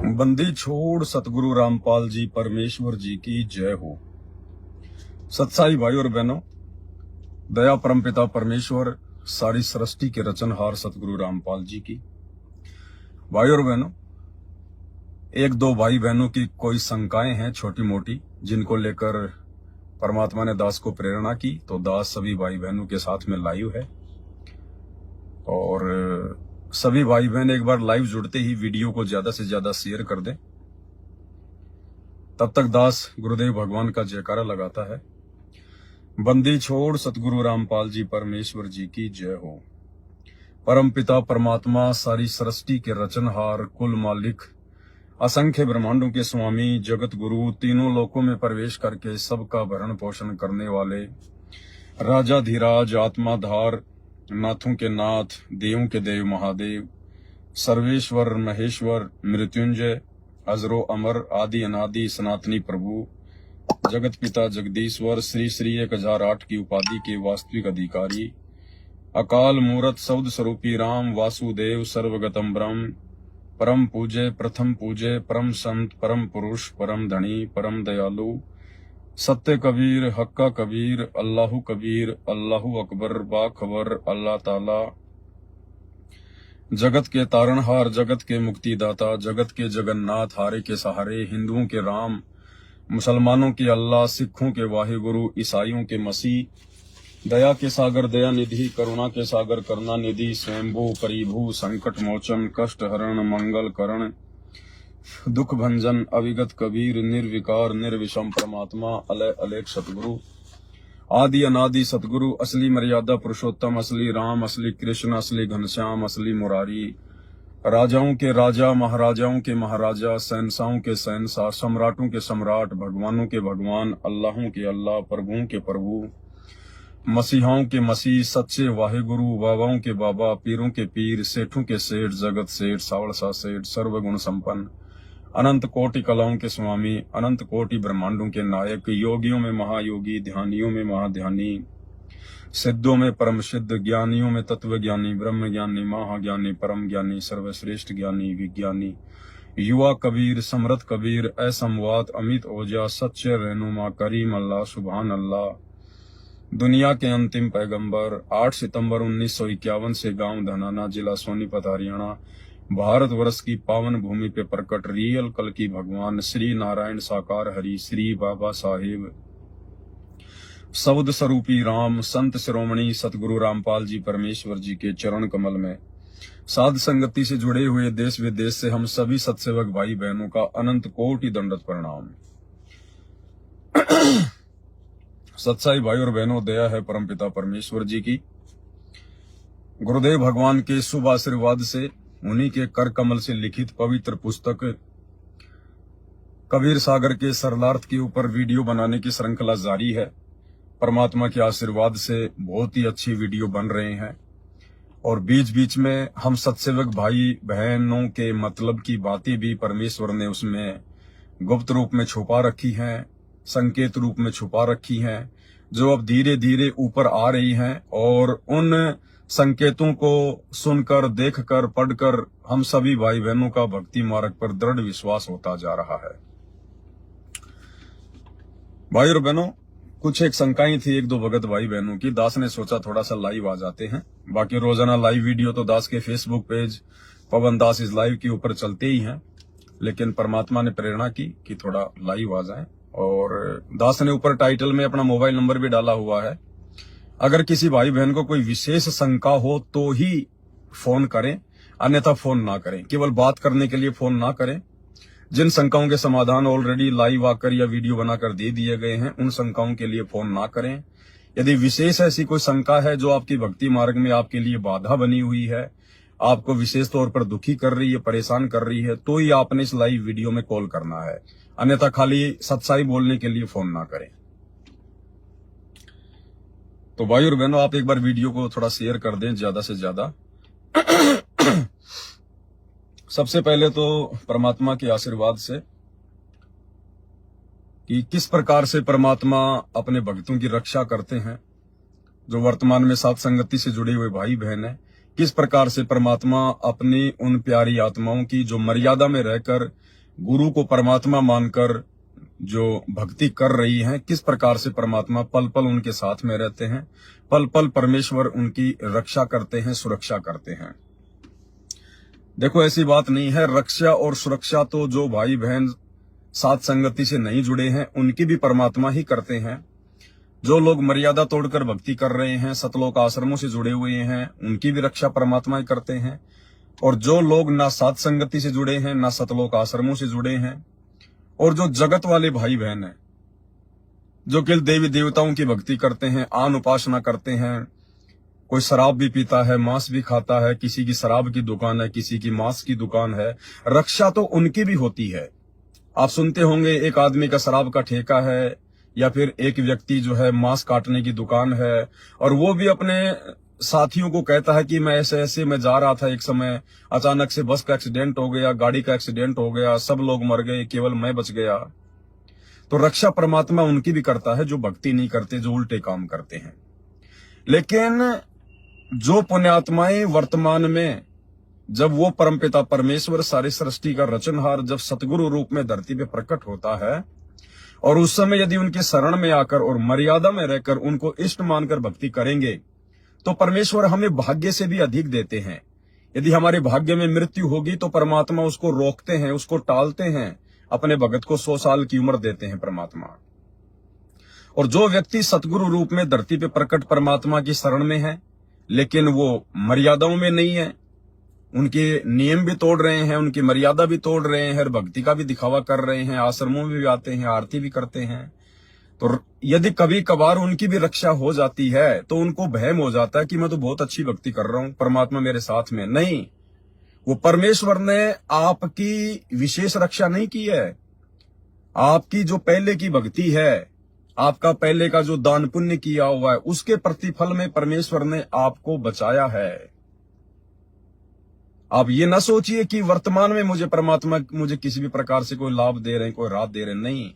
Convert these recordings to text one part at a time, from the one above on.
बंदी छोड़ सतगुरु रामपाल जी परमेश्वर जी की जय हो। सत्साई भाई और बहनों, दया परमपिता परमेश्वर सारी सृष्टि के रचनहार सतगुरु रामपाल जी की। भाई और बहनों, एक दो भाई बहनों की कोई शंकाएं हैं छोटी मोटी, जिनको लेकर परमात्मा ने दास को प्रेरणा की, तो दास सभी भाई बहनों के साथ में लाइव है। और सभी भाई बहन एक बार लाइव जुड़ते ही वीडियो को ज्यादा से ज्यादा शेयर कर दें। तब तक दास गुरुदेव भगवान का जयकारा लगाता है। बंदी छोड़ सतगुरु रामपाल जी परमेश्वर जी की जय हो। परम पिता परमात्मा सारी सृष्टि के रचनहार, कुल मालिक, असंख्य ब्रह्मांडों के स्वामी, जगत गुरु, तीनों लोकों में प्रवेश करके सबका भरण पोषण करने वाले राजा धीराज, आत्माधार, नाथों के नाथ, देवों के देव महादेव, सर्वेश्वर महेश्वर, मृत्युंजय, अजरो अमर, आदि अनादि सनातनी प्रभु, जगत पिता जगदीश्वर, श्री श्री 1008 की उपाधि के वास्तविक अधिकारी, अकाल मूरत सौद स्वरूपी राम वासुदेव सर्वगतम ब्रह्म, परम पूज्य प्रथम पूज्य, परम संत, परम पुरुष, परम धनी, परम दयालु, सत्य कबीर, हक्का कबीर, अल्लाहु कबीर, अल्लाहु अकबर, बाखबर, अल्लाह ताला, जगत के तारणहार, जगत के मुक्तिदाता, जगत के जगन्नाथ, हारे के सहारे, हिंदुओं के राम, मुसलमानों के अल्लाह, सिखों के वाहिगुरु, ईसाइयों के मसीह, दया के सागर दया निधि, करुणा के सागर करुणा निधि, स्वयंभू परिभू, संकट मोचन, कष्ट हरण, मंगल करण, दुख भंजन, अविगत कबीर, निर्विकार निर्विषम परमात्मा, अलय अलेख सतगुरु, आदि अनादि सतगुरु, असली मर्यादा पुरुषोत्तम, असली राम, असली कृष्ण, असली घनश्याम, असली मुरारी, राजाओं के राजा, महाराजाओं के महाराजा, शहंशाहों के शहंशाह, सम्राटों के सम्राट, भगवानों के भगवान, अल्लाहों के अल्लाह, प्रभुओं के प्रभु, मसीहाओं के मसीह, सच्चे वाहिगुरु, बाबाओं के बाबा, पीरों के पीर, सेठों के सेठ, जगत सेठ, सावड़सा सेठ, सर्वगुण संपन्न, अनंत कोटि कलाओं के स्वामी, अनंत कोटि ब्रह्मांडों के नायक, योगियों में महायोगी, ध्यानियों में महाध्यानी, सिद्धों में परम सिद्ध, ज्ञानियों में तत्व ज्ञानी, ब्रह्म ज्ञानी, महाज्ञानी, परम ज्ञानी, सर्वश्रेष्ठ ज्ञानी, विज्ञानी, युवा कबीर, समृत कबीर, असमवात, अमित ओजा, सच्चे रहनुमा, करीम अल्लाह, सुभान अल्लाह, दुनिया के अंतिम पैगंबर, 8 सितंबर 1951 से गांव धनाना, जिला सोनीपत, हरियाणा, भारतवर्ष की पावन भूमि पे प्रकट रियल कल की भगवान श्री नारायण साकार हरि, श्री बाबा साहेब सौद स्वरूपी राम, संत शिरोमणि सतगुरु रामपाल जी परमेश्वर जी के चरण कमल में साध संगति से जुड़े हुए देश विदेश से हम सभी सत्सेवक भाई बहनों का अनंत कोटि दंडवत प्रणाम। सत्साई भाई और बहनों, दया है परमपिता परमेश्वर जी की। गुरुदेव भगवान के शुभ आशीर्वाद से, उन्हीं के कर कमल से लिखित पवित्र पुस्तक कबीर सागर के सरलार्थ के ऊपर वीडियो बनाने की श्रृंखला जारी है। परमात्मा के आशीर्वाद से बहुत ही अच्छी वीडियो बन रहे हैं और बीच बीच में हम सत्सेवक भाई बहनों के मतलब की बातें भी परमेश्वर ने उसमें गुप्त रूप में छुपा रखी हैं, संकेत रूप में छुपा रखी हैं, जो अब धीरे धीरे ऊपर आ रही हैं। और उन संकेतों को सुनकर, देखकर, पढ़कर हम सभी भाई बहनों का भक्ति मार्ग पर दृढ़ विश्वास होता जा रहा है। भाई और बहनों, कुछ एक शंकाएं थी एक दो भगत भाई बहनों की। दास ने सोचा थोड़ा सा लाइव आ जाते हैं। बाकी रोजाना लाइव वीडियो तो दास के Facebook page Pawan Das is live के ऊपर चलते ही हैं, लेकिन परमात्मा ने प्रेरणा की कि थोड़ा लाइव आ जाएं। और दास ने ऊपर टाइटल में अपना मोबाइल नंबर भी डाला हुआ है। अगर किसी भाई बहन को कोई विशेष शंका हो तो ही फोन करें, अन्यथा फोन ना करें। केवल बात करने के लिए फोन ना करें। जिन शंकाओं के समाधान ऑलरेडी लाइव आकर या वीडियो बनाकर दे दिए गए हैं, उन शंकाओं के लिए फोन ना करें। यदि विशेष ऐसी कोई शंका है जो आपकी भक्ति मार्ग में आपके लिए बाधा बनी हुई है, आपको विशेष तौर पर दुखी कर रही है, परेशान कर रही है, तो ही आपने इस लाइव वीडियो में कॉल करना है। अन्यथा खाली सच्चाई बोलने के लिए फोन ना करें। तो भाई और बहनों, आप एक बार वीडियो को थोड़ा शेयर कर दें ज्यादा से ज्यादा। सबसे पहले तो परमात्मा के आशीर्वाद से कि किस प्रकार से परमात्मा अपने भक्तों की रक्षा करते हैं, जो वर्तमान में साथ संगति से जुड़े हुए भाई बहन हैं, किस प्रकार से परमात्मा अपनी उन प्यारी आत्माओं की जो मर्यादा में रहकर गुरु को परमात्मा मानकर जो भक्ति कर रही हैं, किस प्रकार से परमात्मा पल पल उनके साथ में रहते हैं, पल पल परमेश्वर उनकी रक्षा करते हैं, सुरक्षा करते हैं। देखो ऐसी बात नहीं है, रक्षा और सुरक्षा तो जो भाई बहन साथ संगति से नहीं जुड़े हैं उनकी भी परमात्मा ही करते हैं। जो लोग मर्यादा तोड़कर भक्ति कर रहे हैं, सतलोक आश्रमों से जुड़े हुए हैं, उनकी भी रक्षा परमात्मा ही करते हैं। और जो लोग ना साथ संगति से जुड़े हैं, ना सतलोक आश्रमों से जुड़े हैं, और जो जगत वाले भाई बहन हैं, जो केवल देवी देवताओं की भक्ति करते हैं, आन उपासना करते हैं, कोई शराब भी पीता है, मांस भी खाता है, किसी की शराब की दुकान है, किसी की मांस की दुकान है, रक्षा तो उनकी भी होती है। आप सुनते होंगे एक आदमी का शराब का ठेका है, या फिर एक व्यक्ति जो है मांस काटने की दुकान है, और वो भी अपने साथियों को कहता है कि मैं ऐसे ऐसे मैं जा रहा था, एक समय अचानक से बस का एक्सीडेंट हो गया, गाड़ी का एक्सीडेंट हो गया, सब लोग मर गए, केवल मैं बच गया। तो रक्षा परमात्मा उनकी भी करता है जो भक्ति नहीं करते, जो उल्टे काम करते हैं। लेकिन जो पुण्यात्माएं वर्तमान में, जब वो परमपिता परमेश्वर सारी सृष्टि का रचनहार जब सतगुरु रूप में धरती पे प्रकट होता है, और उस समय यदि उनके शरण में आकर और मर्यादा में रहकर उनको इष्ट मानकर भक्ति करेंगे, तो परमेश्वर हमें भाग्य से भी अधिक देते हैं। यदि हमारे भाग्य में मृत्यु होगी तो परमात्मा उसको रोकते हैं, उसको टालते हैं, अपने भगत को 100 साल की उम्र देते हैं परमात्मा। और जो व्यक्ति सतगुरु रूप में धरती पे प्रकट परमात्मा की शरण में है, लेकिन वो मर्यादाओं में नहीं है, उनके नियम भी तोड़ रहे हैं, उनकी मर्यादा भी तोड़ रहे हैं, हर भक्ति का भी दिखावा कर रहे हैं, आश्रमों में भी आते हैं, आरती भी करते हैं, तो यदि कभी कभार उनकी भी रक्षा हो जाती है तो उनको भयम हो जाता है कि मैं तो बहुत अच्छी भक्ति कर रहा हूं, परमात्मा मेरे साथ में नहीं। वो परमेश्वर ने आपकी विशेष रक्षा नहीं की है। आपकी जो पहले की भक्ति है, आपका पहले का जो दान पुण्य किया हुआ है, उसके प्रतिफल में परमेश्वर ने आपको बचाया है। आप ये ना सोचिए कि वर्तमान में मुझे परमात्मा मुझे किसी भी प्रकार से कोई लाभ दे रहे हैं, कोई राहत दे रहे हैं, नहीं।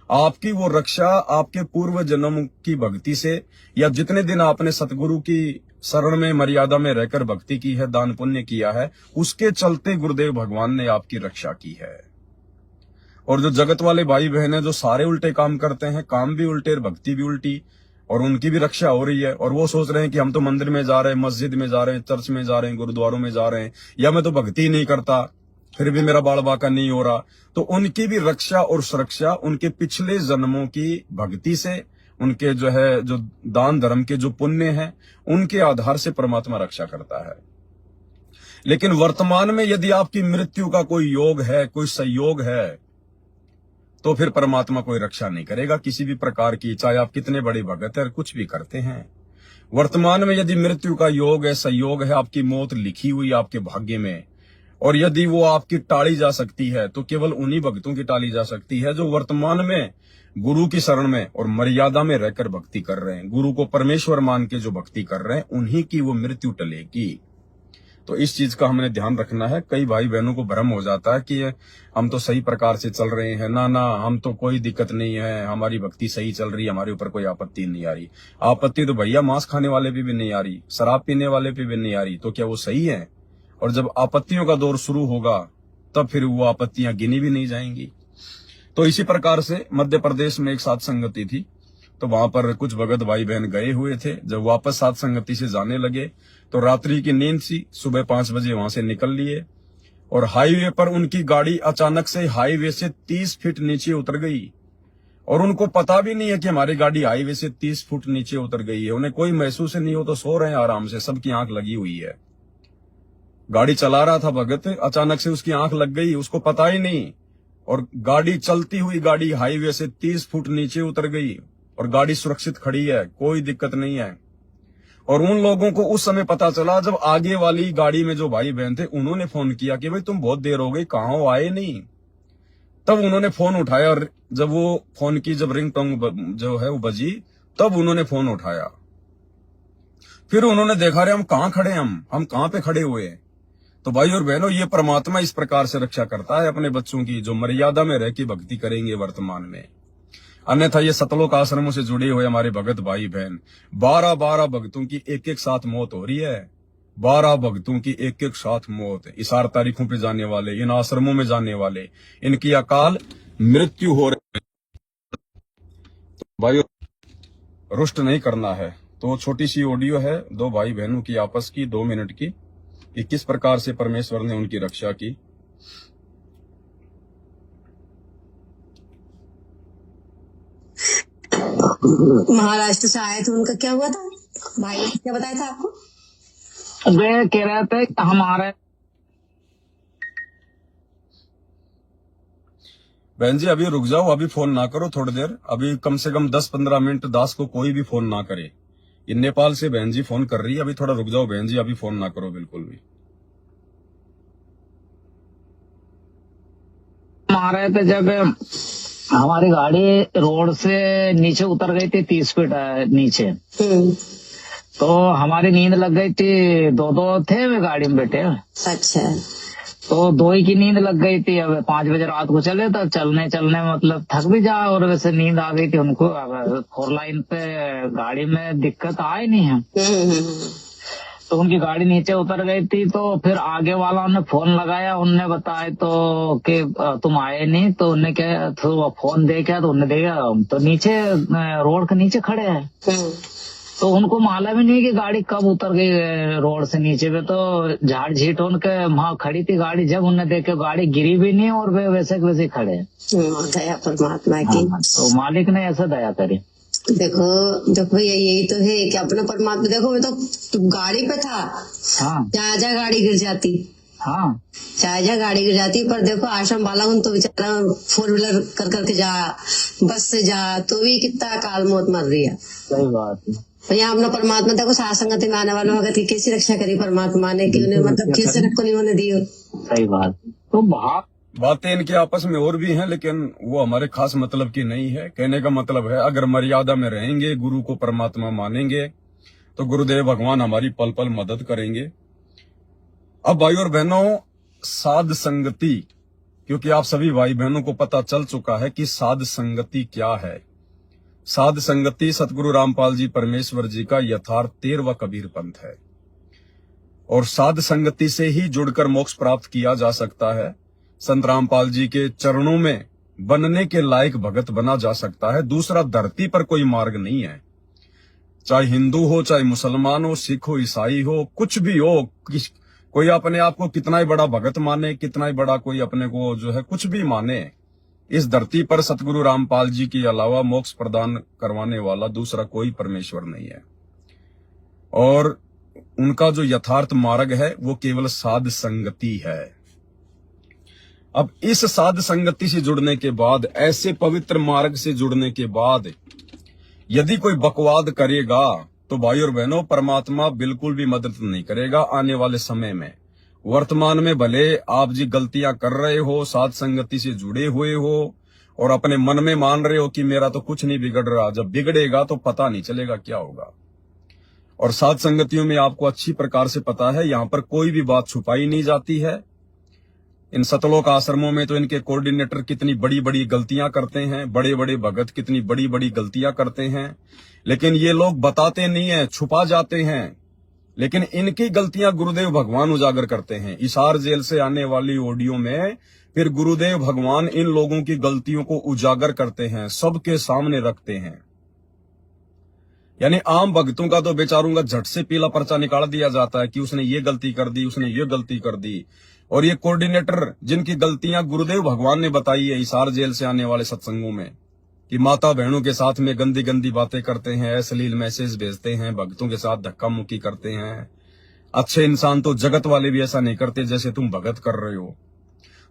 आपकी वो रक्षा आपके पूर्व जन्म की भक्ति से, या जितने दिन आपने सतगुरु की शरण में मर्यादा में रहकर भक्ति की है, दान पुण्य किया है, उसके चलते गुरुदेव भगवान ने आपकी रक्षा की है। और जो जगत वाले भाई बहन है, जो सारे उल्टे काम करते हैं, काम भी उल्टे, भक्ति भी उल्टी, और उनकी भी रक्षा हो रही है, और वो सोच रहे हैं कि हम तो मंदिर में जा रहे हैं, मस्जिद में जा रहे हैं, चर्च में जा रहे हैं, गुरुद्वारों में जा रहे हैं, या मैं तो भक्ति नहीं करता, फिर भी मेरा बाल बाका नहीं हो रहा। तो उनकी भी रक्षा और सुरक्षा उनके पिछले जन्मों की भक्ति से, उनके जो है जो दान धर्म के जो पुण्य हैं, उनके आधार से परमात्मा रक्षा करता है। लेकिन वर्तमान में यदि आपकी मृत्यु का कोई योग है, कोई संयोग है, तो फिर परमात्मा कोई रक्षा नहीं करेगा किसी भी प्रकार की, चाहे आप कितने बड़े भगत है, कुछ भी करते हैं। वर्तमान में यदि मृत्यु का योग है, संयोग है, आपकी मौत लिखी हुई आपके भाग्य में, और यदि वो आपकी टाली जा सकती है तो केवल उन्हीं भक्तों की टाली जा सकती है जो वर्तमान में गुरु की शरण में और मर्यादा में रहकर भक्ति कर रहे हैं, गुरु को परमेश्वर मान के जो भक्ति कर रहे हैं, उन्हीं की वो मृत्यु टलेगी। तो इस चीज का हमने ध्यान रखना है। कई भाई बहनों को भ्रम हो जाता है कि हम तो सही प्रकार से चल रहे हैं, ना हम तो कोई दिक्कत नहीं है, हमारी भक्ति सही चल रही है, हमारे ऊपर कोई आपत्ति नहीं आ रही। आपत्ति तो भैया मांस खाने वाले पे भी नहीं आ रही, शराब पीने वाले पे भी नहीं आ रही, तो क्या वो सही है? और जब आपत्तियों का दौर शुरू होगा तब फिर वो आपत्तियां गिनी भी नहीं जाएंगी। तो इसी प्रकार से मध्य प्रदेश में एक साथ संगति थी, तो वहां पर कुछ भगत भाई बहन गए हुए थे। जब वापस साथ संगति से जाने लगे तो रात्रि की नींद सी, सुबह 5 बजे वहां से निकल लिए, और हाईवे पर उनकी गाड़ी अचानक से हाईवे से 30 फीट नीचे उतर गई, और उनको पता भी नहीं है कि हमारी गाड़ी हाईवे से 30 फुट नीचे उतर गई है। उन्हें कोई महसूस नहीं हो, तो सो रहे हैं आराम से, सबकी आंख लगी हुई है। गाड़ी चला रहा था भगत, अचानक से उसकी आंख लग गई, उसको पता ही नहीं, और गाड़ी चलती हुई गाड़ी हाईवे से 30 फुट नीचे उतर गई, और गाड़ी सुरक्षित खड़ी है, कोई दिक्कत नहीं है। और उन लोगों को उस समय पता चला जब आगे वाली गाड़ी में जो भाई बहन थे उन्होंने फोन किया कि भाई तुम बहुत देर हो गई, कहां हो, आए नहीं। तब उन्होंने फोन उठाया, और जब वो फोन की जब रिंग टोंग जो है वो बजी, तब उन्होंने फोन उठाया। फिर उन्होंने देखा, रहे हम कहां खड़े, हम कहां पे खड़े हुए हैं। तो भाई और बहनों, ये परमात्मा इस प्रकार से रक्षा करता है अपने बच्चों की, जो मर्यादा में रह के भक्ति करेंगे वर्तमान में। अन्यथा ये सतलोक आश्रमों से जुड़े हुए हमारे भगत भाई बहन, 12 भक्तों की एक साथ मौत हो रही है। 12 भक्तों की एक एक साथ मौत, इशार तारीखों पे जाने वाले, इन आश्रमों में जाने वाले, इनकी अकाल मृत्यु हो रही है। भाई रुष्ट नहीं करना है। तो छोटी सी ऑडियो है दो भाई बहनों की आपस की, 2 मिनट की, कि किस प्रकार से परमेश्वर ने उनकी रक्षा की। महाराष्ट्र से आए थे, उनका क्या हुआ था? भाई ने क्या बताया था आपको? वे कह रहे थे कि हमारे बहन जी अभी रुक जाओ, अभी फोन ना करो थोड़ी देर, अभी कम से कम 10-15 मिनट दास को कोई भी फोन ना करे। ये नेपाल से बहन जी फोन कर रही है, अभी थोड़ा रुक जाओ बहन जी, अभी फोन ना करो बिल्कुल भी। हमारे थे जब हमारी गाड़ी रोड से नीचे उतर गई थी 30 फीट नीचे, तो हमारी नींद लग गई थी। 2 थे वे गाड़ी में बैठे। अच्छा। तो 2 ही की नींद लग गई थी। अब 5 बजे रात को चले तो चलने चलने मतलब थक भी जा, और वैसे नींद आ गई थी उनको। अब 4 लाइन पे गाड़ी में दिक्कत आई नहीं है, तो उनकी गाड़ी नीचे उतर गई थी। तो फिर आगे वाला ने फोन लगाया, उनने बताया तो कि तुम आए नहीं, तो उनने क्या तो फोन देखा, तो उनने देखा तो नीचे रोड के नीचे खड़े हैं। तो उनको मालूम ही नहीं कि गाड़ी कब उतर गई रोड से नीचे पे। तो झाड़ झीट उनके वहां खड़ी थी गाड़ी, जब उन्होंने देखे गाड़ी गिरी भी नहीं और वे वैसे के वैसे खड़े। दया परमात्मा की। तो मालिक ने ऐसा दया करी। देखो देखो यही तो है कि अपना परमात्मा। देखो मैं तो गाड़ी पे था, चाहे जा गाड़ी गिर जाती, चाहे जा गाड़ी गिर जाती, पर देखो आश्रम वाला हूँ तो बेचारा 4 व्हीलर कर करके जा, बस से जा, तो भी कितना अकाल मौत मर रही है। सही बात है। तो यहाँ अपना परमात्मा देखो साथ संगति में आने वालों भगत की कैसी रक्षा करी परमात्मा ने, कि उन्हें मतलब किस तरह को नहीं होने दी। सही बात। तो बातें इनके आपस में और भी हैं, लेकिन वो हमारे खास मतलब की नहीं है। कहने का मतलब है अगर मर्यादा में रहेंगे, गुरु को परमात्मा मानेंगे, तो गुरुदेव भगवान हमारी पल पल मदद करेंगे। अब भाई और बहनों, साध संगति, क्योंकि आप सभी भाई बहनों को पता चल चुका है कि साध संगति क्या है। साध संगति सतगुरु रामपाल जी परमेश्वर जी का यथार्थ 13वां कबीर पंथ है, और साध संगति से ही जुड़कर मोक्ष प्राप्त किया जा सकता है। संत रामपाल जी के चरणों में बनने के लायक भगत बना जा सकता है। दूसरा धरती पर कोई मार्ग नहीं है। चाहे हिंदू हो, चाहे मुसलमान हो, सिख हो, ईसाई हो, कुछ भी हो, कोई अपने आप को कितना ही बड़ा भगत माने, कितना ही बड़ा कोई अपने को जो है कुछ भी माने, इस धरती पर सतगुरु रामपाल जी के अलावा मोक्ष प्रदान करवाने वाला दूसरा कोई परमेश्वर नहीं है। और उनका जो यथार्थ मार्ग है वो केवल साध संगति है। अब इस साध संगति से जुड़ने के बाद, ऐसे पवित्र मार्ग से जुड़ने के बाद यदि कोई बकवाद करेगा तो भाई और बहनों, परमात्मा बिल्कुल भी मदद नहीं करेगा आने वाले समय में। वर्तमान में भले आप जी गलतियां कर रहे हो, साध संगति से जुड़े हुए हो, और अपने मन में मान रहे हो कि मेरा तो कुछ नहीं बिगड़ रहा, जब बिगड़ेगा तो पता नहीं चलेगा क्या होगा। और साध संगतियों में आपको अच्छी प्रकार से पता है, यहां पर कोई भी बात छुपाई नहीं जाती है। इन सतलोक आश्रमों में तो इनके कोऑर्डिनेटर कितनी बड़ी बड़ी गलतियां करते हैं, बड़े बड़े भगत कितनी बड़ी बड़ी गलतियां करते हैं, लेकिन ये लोग बताते नहीं है, छुपा जाते हैं। लेकिन इनकी गलतियां गुरुदेव भगवान उजागर करते हैं। इसार जेल से आने वाली ऑडियो में फिर गुरुदेव भगवान इन लोगों की गलतियों को उजागर करते हैं, सबके सामने रखते हैं। यानी आम भक्तों का तो बेचारों का झट से पीला पर्चा निकाल दिया जाता है कि उसने ये गलती कर दी, उसने ये गलती कर दी। और ये कोऑर्डिनेटर जिनकी गलतियां गुरुदेव भगवान ने बताई है इसार जेल से आने वाले सत्संगों में, कि माता बहनों के साथ में गंदी गंदी बातें करते हैं, अश्लील मैसेज भेजते हैं, भक्तों के साथ धक्का मुक्की करते हैं। अच्छे इंसान तो जगत वाले भी ऐसा नहीं करते जैसे तुम भगत कर रहे हो।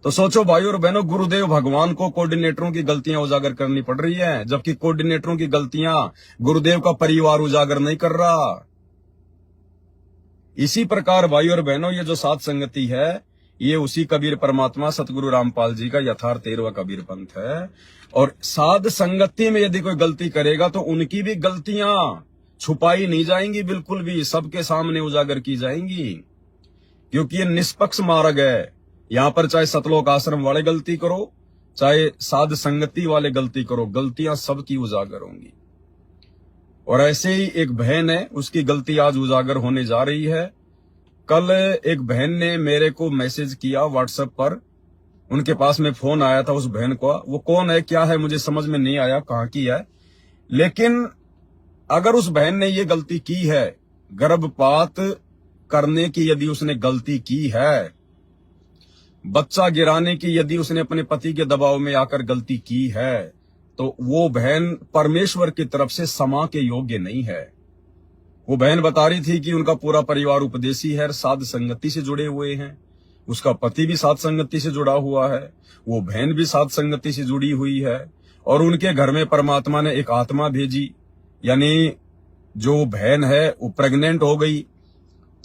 तो सोचो भाई और बहनों, गुरुदेव भगवान को कोऑर्डिनेटरों की गलतियां उजागर करनी पड़ रही है, जबकि कोऑर्डिनेटरों की गलतियां गुरुदेव का परिवार उजागर नहीं कर रहा। इसी प्रकार भाई और बहनों, ये जो साध संगति है, ये उसी कबीर परमात्मा सतगुरु रामपाल जी का यथार्थ 13वां कबीर पंथ है। और साध संगति में यदि कोई गलती करेगा तो उनकी भी गलतियां छुपाई नहीं जाएंगी, बिल्कुल भी सबके सामने उजागर की जाएंगी, क्योंकि ये निष्पक्ष मार्ग है। यहां पर चाहे सतलोक आश्रम वाले गलती करो, चाहे साध संगति वाले गलती करो, गलतियां सबकी उजागर होंगी। और ऐसे ही एक बहन है, उसकी गलती आज उजागर होने जा रही है। कल एक बहन ने मेरे को मैसेज किया व्हाट्सएप पर, उनके पास में फोन आया था उस बहन को। वो कौन है क्या है मुझे समझ में नहीं आया कहाँ की है, लेकिन अगर उस बहन ने ये गलती की है, गर्भपात करने की यदि उसने गलती की है, बच्चा गिराने की यदि उसने अपने पति के दबाव में आकर गलती की है, तो वो बहन परमेश्वर की तरफ से क्षमा के योग्य नहीं है। वो बहन बता रही थी कि उनका पूरा परिवार उपदेशी है, साध संगति से जुड़े हुए हैं, उसका पति भी साध संगति से जुड़ा हुआ है, वो बहन भी साध संगति से जुड़ी हुई है, और उनके घर में परमात्मा ने एक आत्मा भेजी, यानी जो बहन है वो प्रेग्नेंट हो गई।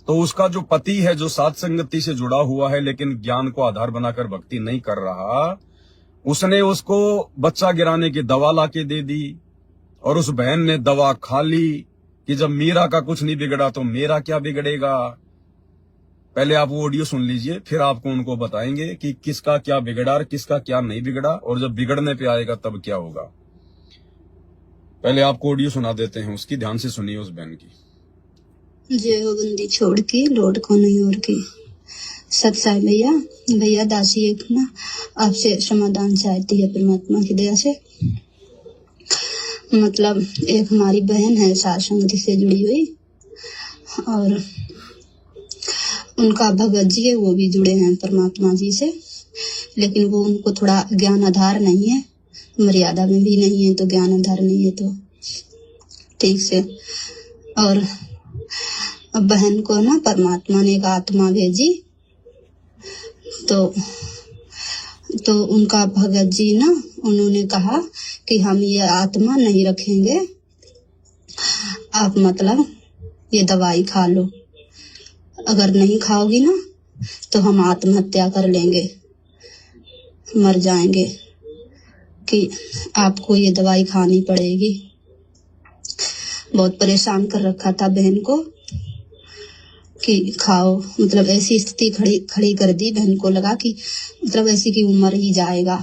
तो उसका जो पति है जो साध संगति से जुड़ा हुआ है लेकिन ज्ञान को आधार बनाकर भक्ति नहीं कर रहा, उसने उसको बच्चा गिराने की दवा लाके दे दी, और उस बहन ने दवा खा ली कि जब मीरा का कुछ नहीं बिगड़ा तो मेरा क्या बिगड़ेगा। पहले आप वो ऑडियो सुन लीजिए, फिर आपको उनको बताएंगे कि किसका क्या बिगड़ा और किसका क्या नहीं बिगड़ा, और जब बिगड़ने पे आएगा तब क्या होगा। पहले आपको ऑडियो सुना देते हैं उसकी, ध्यान से सुनिए उस बहन की। जय हो बंदी छोड़ के लौट को नहीं और की। सच है भैया दासी एक ना आपसे समाधान चाहती है परमात्मा की दया से। मतलब एक हमारी बहन है साध संगति से जुड़ी हुई, और उनका भगत जी है वो भी जुड़े हैं परमात्मा जी से, लेकिन वो उनको थोड़ा ज्ञान आधार नहीं है, मर्यादा में भी नहीं है, तो ज्ञान आधार नहीं है तो ठीक से। और बहन को ना परमात्मा ने एक आत्मा भेजी, तो उनका भगत जी ना उन्होंने कहा कि हम ये आत्मा नहीं रखेंगे, आप मतलब ये दवाई खा लो, अगर नहीं खाओगी ना तो हम आत्महत्या कर लेंगे, मर जाएंगे, कि आपको ये दवाई खानी पड़ेगी। बहुत परेशान कर रखा था बहन को कि खाओ, मतलब ऐसी स्थिति खड़ी कर दी। बहन को लगा कि मतलब ऐसी कि वो मर ही जाएगा,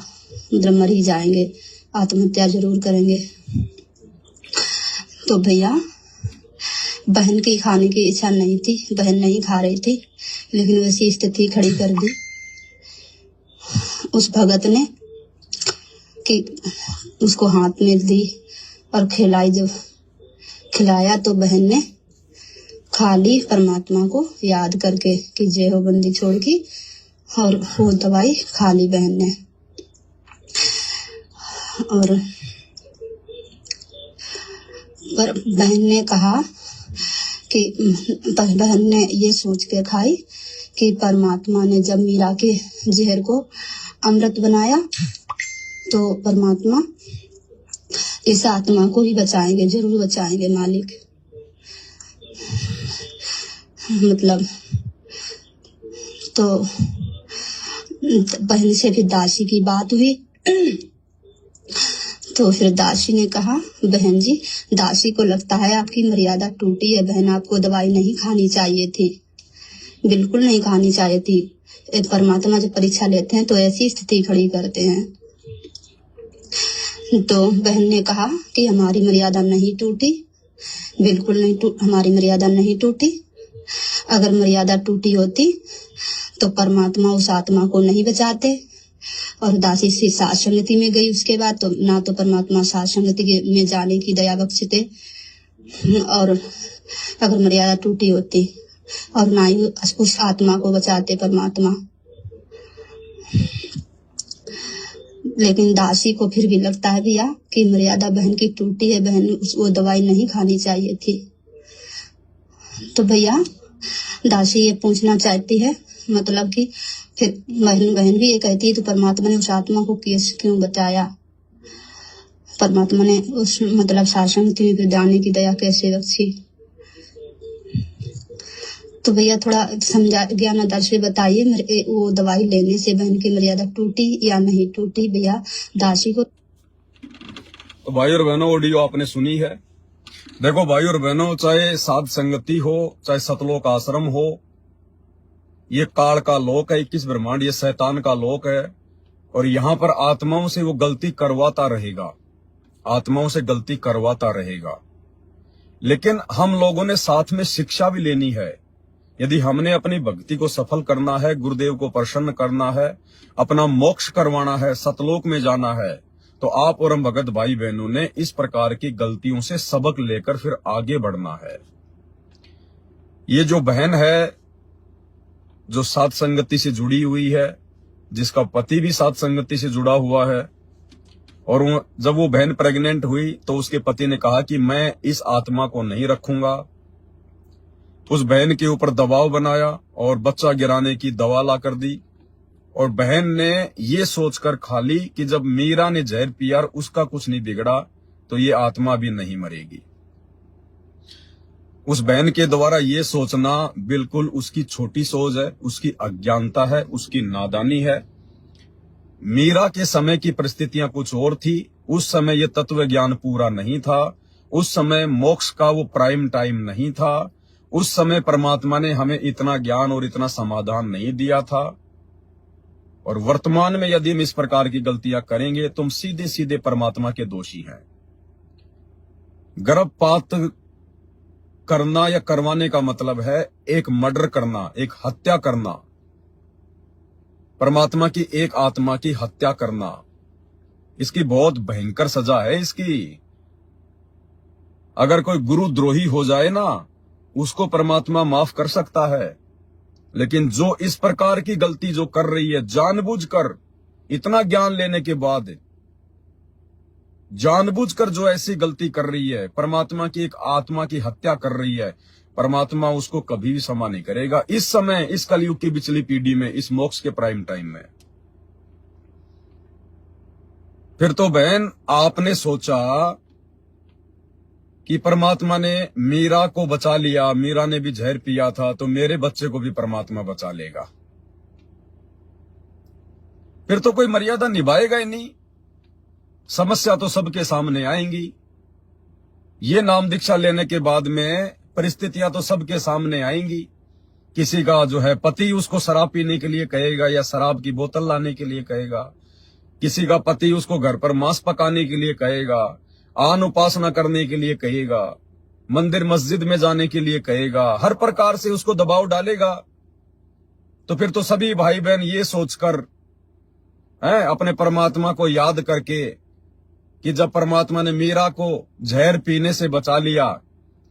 मतलब मर ही जाएंगे, आत्महत्या जरूर करेंगे। तो भैया बहन की खाने की इच्छा नहीं थी, बहन नहीं खा रही थी, लेकिन वैसी स्थिति खड़ी कर दी उस भगत ने कि उसको हाथ में दी और खिलाई। जब खिलाया तो बहन ने खा ली, परमात्मा को याद करके कि जय हो बंदी छोड़ की, और वो दवाई खा ली बहन ने। और पर बहन ने कहा कि बहन ने ये सोच के खाई कि परमात्मा ने जब मीरा के जहर को अमृत बनाया तो परमात्मा इस आत्मा को ही बचाएंगे, जरूर बचाएंगे मालिक। मतलब तो बहन से फिर दासी की बात हुई। तो फिर दासी ने कहा, बहन जी दासी को लगता है आपकी मर्यादा टूटी है, बहन आपको दवाई नहीं खानी चाहिए थी, बिल्कुल नहीं खानी चाहिए थी। परमात्मा जब परीक्षा लेते हैं तो ऐसी स्थिति खड़ी करते हैं। तो बहन ने कहा कि हमारी मर्यादा नहीं टूटी, बिल्कुल नहीं हमारी मर्यादा नहीं टूटी। अगर मर्यादा टूटी होती तो परमात्मा उस आत्मा को नहीं बचाते। और दासी से साध संगति में गई, उसके बाद तो ना तो परमात्मा साध संगति में जाने की दया बख्शते, और अगर मर्यादा टूटी होती, और ना ही उस आत्मा को बचाते परमात्मा। लेकिन दासी को फिर भी लगता है भैया कि मर्यादा बहन की टूटी है, बहन वो दवाई नहीं खानी चाहिए थी। तो भैया दासी ये पूछना चाहती है, मतलब कि फिर बहन भी ये कहती है तो परमात्मा ने उस आत्मा को क्यों बचाया, परमात्मा ने उस मतलब शासन में जाने की दया कैसे बख्शी। तो भैया थोड़ा समझा ज्ञान आधार से बताइए, वो दवाई लेने से बहन की मर्यादा टूटी या नहीं टूटी भैया दासी को। तो भाई और बहनों ऑडियो आपने सुनी है। देखो भाई और बहनों, चाहे साध संगति हो, चाहे सतलोक आश्रम हो, ये काल का लोक है, 21 ब्रह्मांड ये शैतान का लोक है, और यहाँ पर आत्माओं से वो गलती करवाता रहेगा, आत्माओं से गलती करवाता रहेगा। लेकिन हम लोगों ने साथ में शिक्षा भी लेनी है। यदि हमने अपनी भक्ति को सफल करना है, गुरुदेव को प्रसन्न करना है, अपना मोक्ष करवाना है, सतलोक में जाना है, तो आप और हम भगत भाई बहनों ने इस प्रकार की गलतियों से सबक लेकर फिर आगे बढ़ना है। ये जो बहन है जो सात संगति से जुड़ी हुई है, जिसका पति भी सात संगति से जुड़ा हुआ है, और जब वो बहन प्रेग्नेंट हुई तो उसके पति ने कहा कि मैं इस आत्मा को नहीं रखूंगा। उस बहन के ऊपर दबाव बनाया और बच्चा गिराने की दवा ला कर दी, और बहन ने ये सोचकर खा ली कि जब मीरा ने जहर पिया और उसका कुछ नहीं बिगड़ा तो ये आत्मा भी नहीं मरेगी। उस बहन के द्वारा ये सोचना बिल्कुल उसकी छोटी सोच है, उसकी अज्ञानता है, उसकी नादानी है। मीरा के समय की परिस्थितियां कुछ और थी। उस समय ये तत्व ज्ञान पूरा नहीं था, उस समय मोक्ष का वो प्राइम टाइम नहीं था, उस समय परमात्मा ने हमें इतना ज्ञान और इतना समाधान नहीं दिया था। और वर्तमान में यदि हम इस प्रकार की गलतियां करेंगे तो हम सीधे सीधे परमात्मा के दोषी हैं। गर्भपात करना या करवाने का मतलब है एक मर्डर करना, एक हत्या करना, परमात्मा की एक आत्मा की हत्या करना। इसकी बहुत भयंकर सजा है इसकी। अगर कोई गुरुद्रोही हो जाए ना, उसको परमात्मा माफ कर सकता है, लेकिन जो इस प्रकार की गलती जो कर रही है जानबूझकर, इतना ज्ञान लेने के बाद जानबूझकर जो ऐसी गलती कर रही है, परमात्मा की एक आत्मा की हत्या कर रही है, परमात्मा उसको कभी भी क्षमा नहीं करेगा। इस समय, इस कलयुग की पिछली पीढ़ी में, इस मोक्ष के प्राइम टाइम में। फिर तो बहन आपने सोचा कि परमात्मा ने मीरा को बचा लिया, मीरा ने भी जहर पिया था, तो मेरे बच्चे को भी परमात्मा बचा लेगा। फिर तो कोई मर्यादा निभाएगा ही नहीं। समस्या तो सबके सामने आएंगी। ये नाम दीक्षा लेने के बाद में परिस्थितियां तो सबके सामने आएंगी। किसी का जो है पति उसको शराब पीने के लिए कहेगा या शराब की बोतल लाने के लिए कहेगा, किसी का पति उसको घर पर मांस पकाने के लिए कहेगा, आन उपासना करने के लिए कहेगा, मंदिर मस्जिद में जाने के लिए कहेगा, हर प्रकार से उसको दबाव डालेगा। तो फिर तो सभी भाई बहन ये सोचकर अपने परमात्मा को याद करके कि जब परमात्मा ने मीरा को जहर पीने से बचा लिया,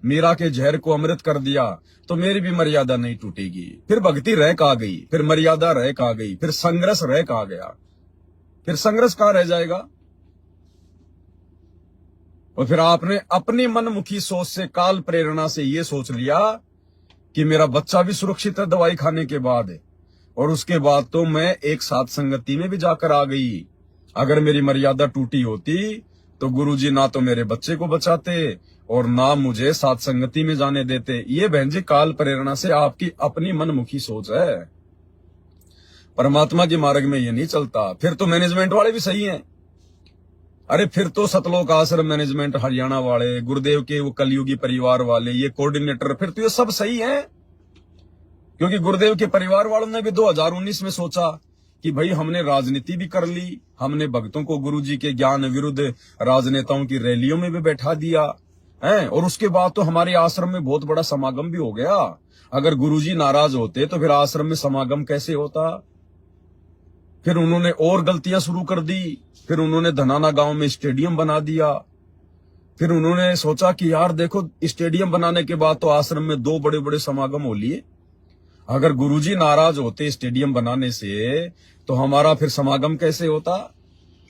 मीरा के जहर को अमृत कर दिया, तो मेरी भी मर्यादा नहीं टूटेगी। फिर भक्ति रह कहाँ गई, फिर मर्यादा रह कहाँ गई, फिर संघर्ष रह कहाँ गया, फिर संघर्ष कहाँ रह जाएगा। और फिर आपने अपनी मनमुखी सोच से, काल प्रेरणा से ये सोच लिया कि मेरा बच्चा भी सुरक्षित है दवाई खाने के बाद, और उसके बाद तो मैं एक साथ संगति में भी जाकर आ गई। अगर मेरी मर्यादा टूटी होती तो गुरुजी ना तो मेरे बच्चे को बचाते और ना मुझे साथ संगति में जाने देते। ये बहन जी काल प्रेरणा से आपकी अपनी मनमुखी सोच है, परमात्मा के मार्ग में ये नहीं चलता। फिर तो मैनेजमेंट वाले भी सही हैं। अरे फिर तो सतलोक आश्रम मैनेजमेंट हरियाणा वाले, गुरुदेव के वो कलयुगी परिवार वाले, ये कोऑर्डिनेटर, फिर तो ये सब सही हैं। क्योंकि गुरुदेव के परिवार वालों ने भी 2019 में सोचा कि भाई हमने राजनीति भी कर ली, हमने भक्तों को गुरुजी के ज्ञान विरुद्ध राजनेताओं की रैलियों में भी बैठा दिया है, और उसके बाद तो हमारे आश्रम में बहुत बड़ा समागम भी हो गया। अगर गुरुजी नाराज होते तो फिर आश्रम में समागम कैसे होता। फिर उन्होंने और गलतियां शुरू कर दी। फिर उन्होंने धनाना गांव में स्टेडियम बना दिया। फिर उन्होंने सोचा कि यार देखो, स्टेडियम बनाने के बाद तो आश्रम में 2 बड़े बड़े समागम हो लिए। अगर गुरुजी नाराज होते स्टेडियम बनाने से तो हमारा फिर समागम कैसे होता।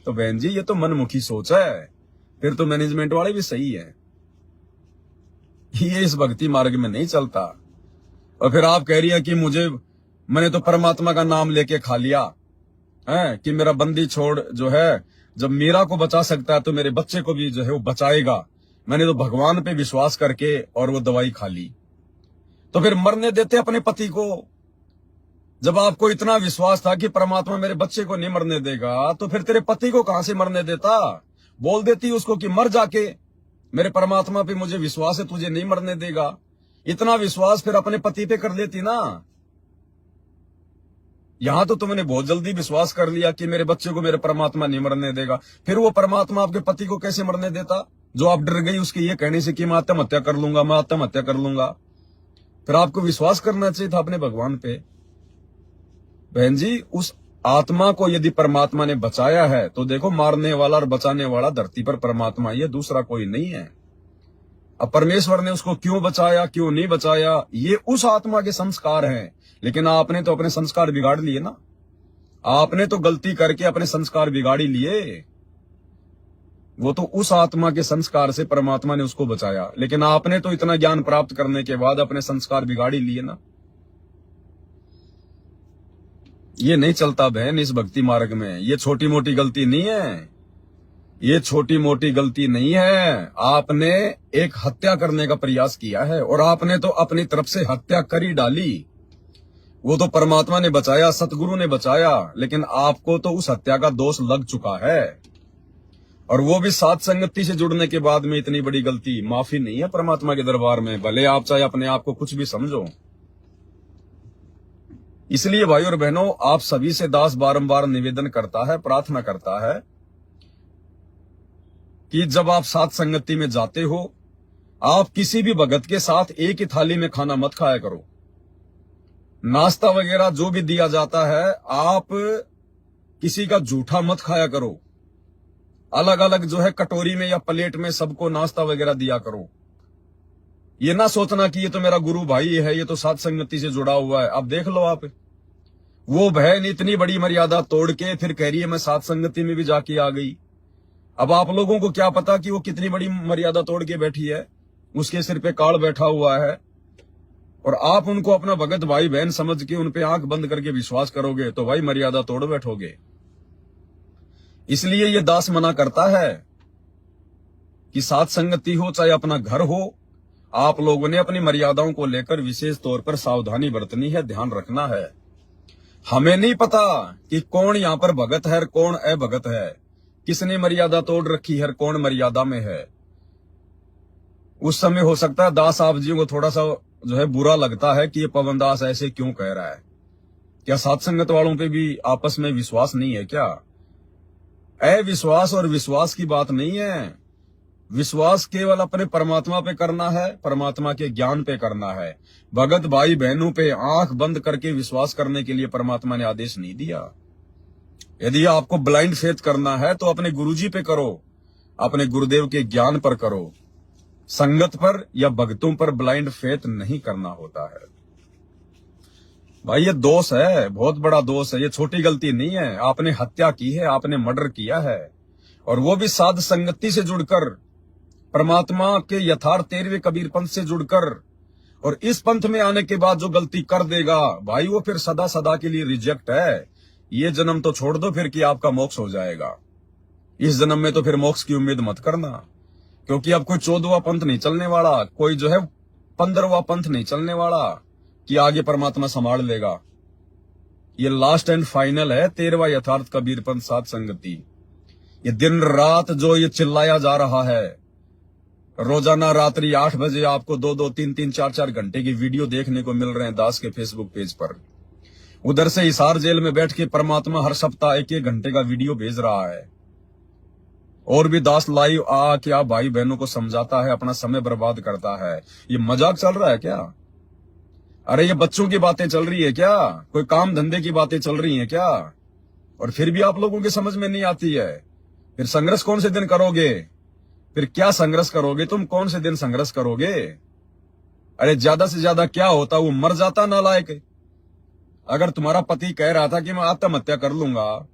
तो बहन जी ये तो मनमुखी सोच है। फिर तो मैनेजमेंट वाले भी सही है, ये इस भक्ति मार्ग में नहीं चलता। और फिर आप कह रही है कि मैंने तो परमात्मा का नाम लेके खा लिया है कि मेरा बंदी छोड़ जो है, जब मीरा को बचा सकता है तो मेरे बच्चे को भी जो है वो बचाएगा। मैंने तो भगवान पे विश्वास करके और वो दवाई खा ली। तो फिर मरने देते अपने पति को। जब आपको इतना विश्वास था कि परमात्मा मेरे बच्चे को नहीं मरने देगा, तो फिर तेरे पति को कहां से मरने देता। बोल देती उसको कि मर जाके, मेरे परमात्मा पे मुझे विश्वास है, तुझे नहीं मरने देगा। इतना विश्वास फिर अपने पति पे कर लेती ना। यहां तो तुमने बहुत जल्दी विश्वास कर लिया कि मेरे बच्चे को मेरे परमात्मा नहीं मरने देगा। फिर वो परमात्मा आपके पति को कैसे मरने देता, जो आप डर गई उसके ये कहने से कि मैं आत्महत्या कर लूंगा, मैं आत्महत्या कर लूंगा। फिर आपको विश्वास करना चाहिए था अपने भगवान पे। बहन जी, उस आत्मा को यदि परमात्मा ने बचाया है तो देखो, मारने वाला और बचाने वाला धरती पर परमात्मा, ये दूसरा कोई नहीं है। अब परमेश्वर ने उसको क्यों बचाया, क्यों नहीं बचाया, ये उस आत्मा के संस्कार हैं। लेकिन आपने तो अपने संस्कार बिगाड़ लिए ना, आपने तो गलती करके अपने संस्कार बिगाड़ ही लिए। वो तो उस आत्मा के संस्कार से परमात्मा ने उसको बचाया, लेकिन आपने तो इतना ज्ञान प्राप्त करने के बाद अपने संस्कार बिगाड़ ही लिए ना। ये नहीं चलता बहन इस भक्ति मार्ग में। ये छोटी मोटी गलती नहीं है, ये छोटी मोटी गलती नहीं है। आपने एक हत्या करने का प्रयास किया है और आपने तो अपनी तरफ से हत्या कर ही डाली। वो तो परमात्मा ने बचाया, सतगुरु ने बचाया, लेकिन आपको तो उस हत्या का दोष लग चुका है। और वो भी साथ संगति से जुड़ने के बाद में इतनी बड़ी गलती माफी नहीं है परमात्मा के दरबार में, भले आप चाहे अपने आप को कुछ भी समझो। इसलिए भाई और बहनों, आप सभी से दास बारंबार निवेदन करता है, प्रार्थना करता है कि जब आप साथ संगति में जाते हो, आप किसी भी भगत के साथ एक ही थाली में खाना मत खाया करो। नाश्ता वगैरह जो भी दिया जाता है, आप किसी का जूठा मत खाया करो। अलग अलग जो है कटोरी में या प्लेट में सबको नाश्ता वगैरह दिया करो। ये ना सोचना कि ये तो मेरा गुरु भाई है, ये तो साथ संगति से जुड़ा हुआ है। अब देख लो आप, वो बहन इतनी बड़ी मर्यादा तोड़ के फिर कह रही है मैं साथ संगति में भी जाके आ गई। अब आप लोगों को क्या पता कि वो कितनी बड़ी मर्यादा तोड़ के बैठी है, उसके सिर पे काल बैठा हुआ है, और आप उनको अपना भगत भाई बहन समझ के उन पे आंख बंद करके विश्वास करोगे तो भाई मर्यादा तोड़ बैठोगे। इसलिए ये दास मना करता है कि साथ संगति हो चाहे अपना घर हो, आप लोगों ने अपनी मर्यादाओं को लेकर विशेष तौर पर सावधानी बरतनी है, ध्यान रखना है। हमें नहीं पता कि कौन यहाँ पर भगत है और कौन अभगत है, किसने मर्यादा तोड़ रखी है और कौन मर्यादा में है। उस समय हो सकता है दास आप जी को थोड़ा सा जो है बुरा लगता है कि ये पवन दास ऐसे क्यों कह रहा है। क्या साथ संगत वालों पे भी आपस में विश्वास नहीं है क्या? अविश्वास और विश्वास की बात नहीं है। विश्वास केवल अपने परमात्मा पे करना है, परमात्मा के ज्ञान पे करना है। भगत भाई बहनों पे आंख बंद करके विश्वास करने के लिए परमात्मा ने आदेश नहीं दिया। यदि आपको ब्लाइंड फेथ करना है तो अपने गुरुजी पे करो, अपने गुरुदेव के ज्ञान पर करो। संगत पर या भक्तों पर ब्लाइंड फेथ नहीं करना होता है। भाई ये दोष है, बहुत बड़ा दोष है, ये छोटी गलती नहीं है। आपने हत्या की है, आपने मर्डर किया है, और वो भी साध संगति से जुड़कर, परमात्मा के यथार्थ 13वें कबीर पंथ से जुड़कर। और इस पंथ में आने के बाद जो गलती कर देगा भाई, वो फिर सदा सदा के लिए रिजेक्ट है। ये जन्म तो छोड़ दो फिर कि आपका मोक्ष हो जाएगा। इस जन्म में तो फिर मोक्ष की उम्मीद मत करना, क्योंकि अब कोई 14वां पंथ नहीं चलने वाला, कोई जो है 15वां पंथ नहीं चलने वाला कि आगे परमात्मा संभाल लेगा। ये लास्ट एंड फाइनल है 13वां यथार्थ कबीर पंथ साध संगति। ये दिन रात जो ये चिल्लाया जा रहा है, रोजाना रात्रि 8 बजे आपको 2-2, 3-3, 4-4 घंटे की वीडियो देखने को मिल रहे हैं दास के फेसबुक पेज पर। उधर से हिसार जेल में बैठ के परमात्मा हर सप्ताह 1-1 घंटे का वीडियो भेज रहा है, और भी दास लाइव आ क्या भाई बहनों को समझाता है, अपना समय बर्बाद करता है। ये मजाक चल रहा है क्या? अरे ये बच्चों की बातें चल रही है क्या? कोई काम धंधे की बातें चल रही है क्या? और फिर भी आप लोगों की समझ में नहीं आती है। फिर संघर्ष कौन से दिन करोगे? फिर क्या संघर्ष करोगे तुम? कौन से दिन संघर्ष करोगे? अरे ज्यादा से ज्यादा क्या होता, वो मर जाता नालायक। अगर तुम्हारा पति कह रहा था कि मैं आत्महत्या कर लूंगा,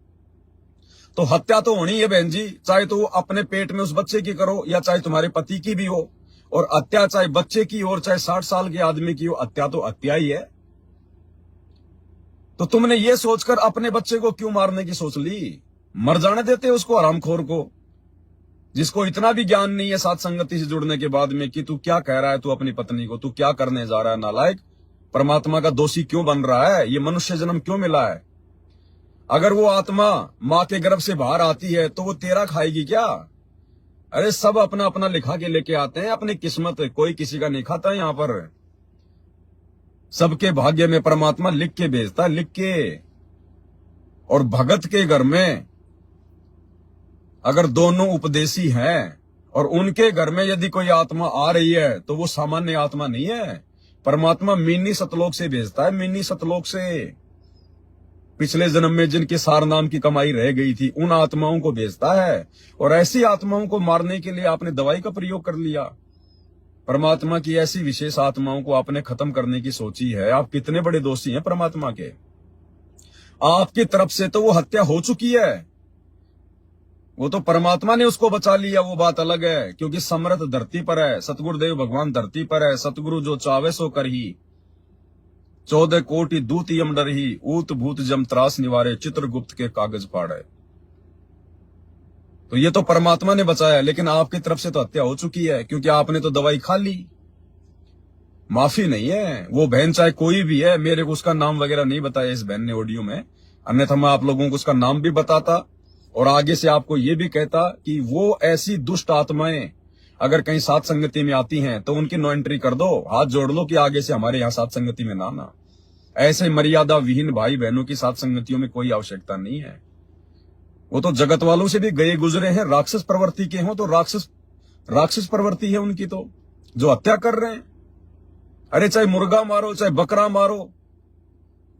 तो हत्या तो होनी है बहन जी, चाहे तो अपने पेट में उस बच्चे की करो या चाहे तुम्हारे पति की भी हो। और हत्या चाहे बच्चे की और चाहे 60 साल के आदमी की हो, हत्या तो हत्या ही है। तो तुमने ये सोचकर अपने बच्चे को क्यों मारने की सोच ली? मर जाने देते उसको, हरामखोर को, जिसको इतना भी ज्ञान नहीं है साथ संगति से जुड़ने के बाद में कि तू क्या कह रहा है, तू अपनी पत्नी को तू क्या करने जा रहा है, नालायक। परमात्मा का दोषी क्यों बन रहा है? ये मनुष्य जन्म क्यों मिला है? अगर वो आत्मा माँ के गर्भ से बाहर आती है तो वो तेरा खाएगी क्या? अरे सब अपना अपना लिखा के लेके आते हैं अपनी किस्मत, कोई किसी का नहीं खाता है। यहाँ पर सबके भाग्य में परमात्मा लिख के भेजता है, लिख के। और भगत के घर में अगर दोनों उपदेशी हैं और उनके घर में यदि कोई आत्मा आ रही है तो वो सामान्य आत्मा नहीं है। परमात्मा मिनी सतलोक से भेजता है, मिनी सतलोक से। पिछले जन्म में जिनके सार नाम की कमाई रह गई थी उन आत्माओं को भेजता है, और ऐसी आत्माओं को मारने के लिए आपने दवाई का प्रयोग कर लिया। परमात्मा की ऐसी विशेष आत्माओं को आपने खत्म करने की सोची है। आप कितने बड़े दोषी हैं परमात्मा के। आपकी तरफ से तो वो हत्या हो चुकी है, वो तो परमात्मा ने उसको बचा लिया, वो बात अलग है। क्योंकि समर्थ धरती पर है, सतगुरुदेव भगवान धरती पर है। सतगुरु जो चावे सो कर ही, 14 कोटि दूत यम डर ही, ऊत भूत जम त्रास निवारे, चित्रगुप्त के कागज फाड़े। तो ये तो परमात्मा ने बचाया, लेकिन आपकी तरफ से तो हत्या हो चुकी है, क्योंकि आपने तो दवाई खा ली। माफी नहीं है। वो बहन चाहे कोई भी है, मेरे को उसका नाम वगैरह नहीं बताया इस बहन ने ऑडियो में, अन्यथा मैं आप लोगों को उसका नाम भी बताता और आगे से आपको ये भी कहता कि वो ऐसी दुष्ट आत्माएं अगर कहीं साथ संगति में आती हैं तो उनकी नो एंट्री कर दो, हाथ जोड़ लो कि आगे से हमारे यहाँ साथ संगति में ना आना। ऐसे मर्यादा विहीन भाई बहनों की साथ संगतियों में कोई आवश्यकता नहीं है। वो तो जगत वालों से भी गए गुजरे हैं, राक्षस प्रवृत्ति के हों तो राक्षस प्रवृत्ति है उनकी, तो जो हत्या कर रहे हैं। अरे चाहे मुर्गा मारो, चाहे बकरा मारो,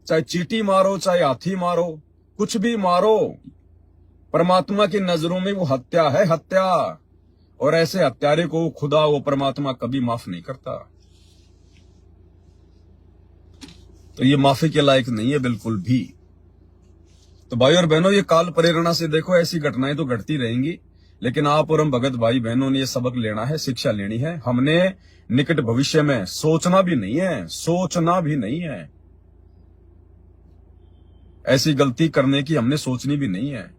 चाहे चींटी मारो, चाहे हाथी मारो, कुछ भी मारो, परमात्मा की नजरों में वो हत्या है, हत्या। और ऐसे हत्यारे को खुदा वो परमात्मा कभी माफ नहीं करता। तो ये माफी के लायक नहीं है बिल्कुल भी। तो भाई और बहनों, ये काल प्रेरणा से देखो ऐसी घटनाएं तो घटती रहेंगी, लेकिन आप और हम भगत भाई बहनों ने ये सबक लेना है, शिक्षा लेनी है। हमने निकट भविष्य में सोचना भी नहीं है, सोचना भी नहीं है, ऐसी गलती करने की हमने सोचनी भी नहीं है।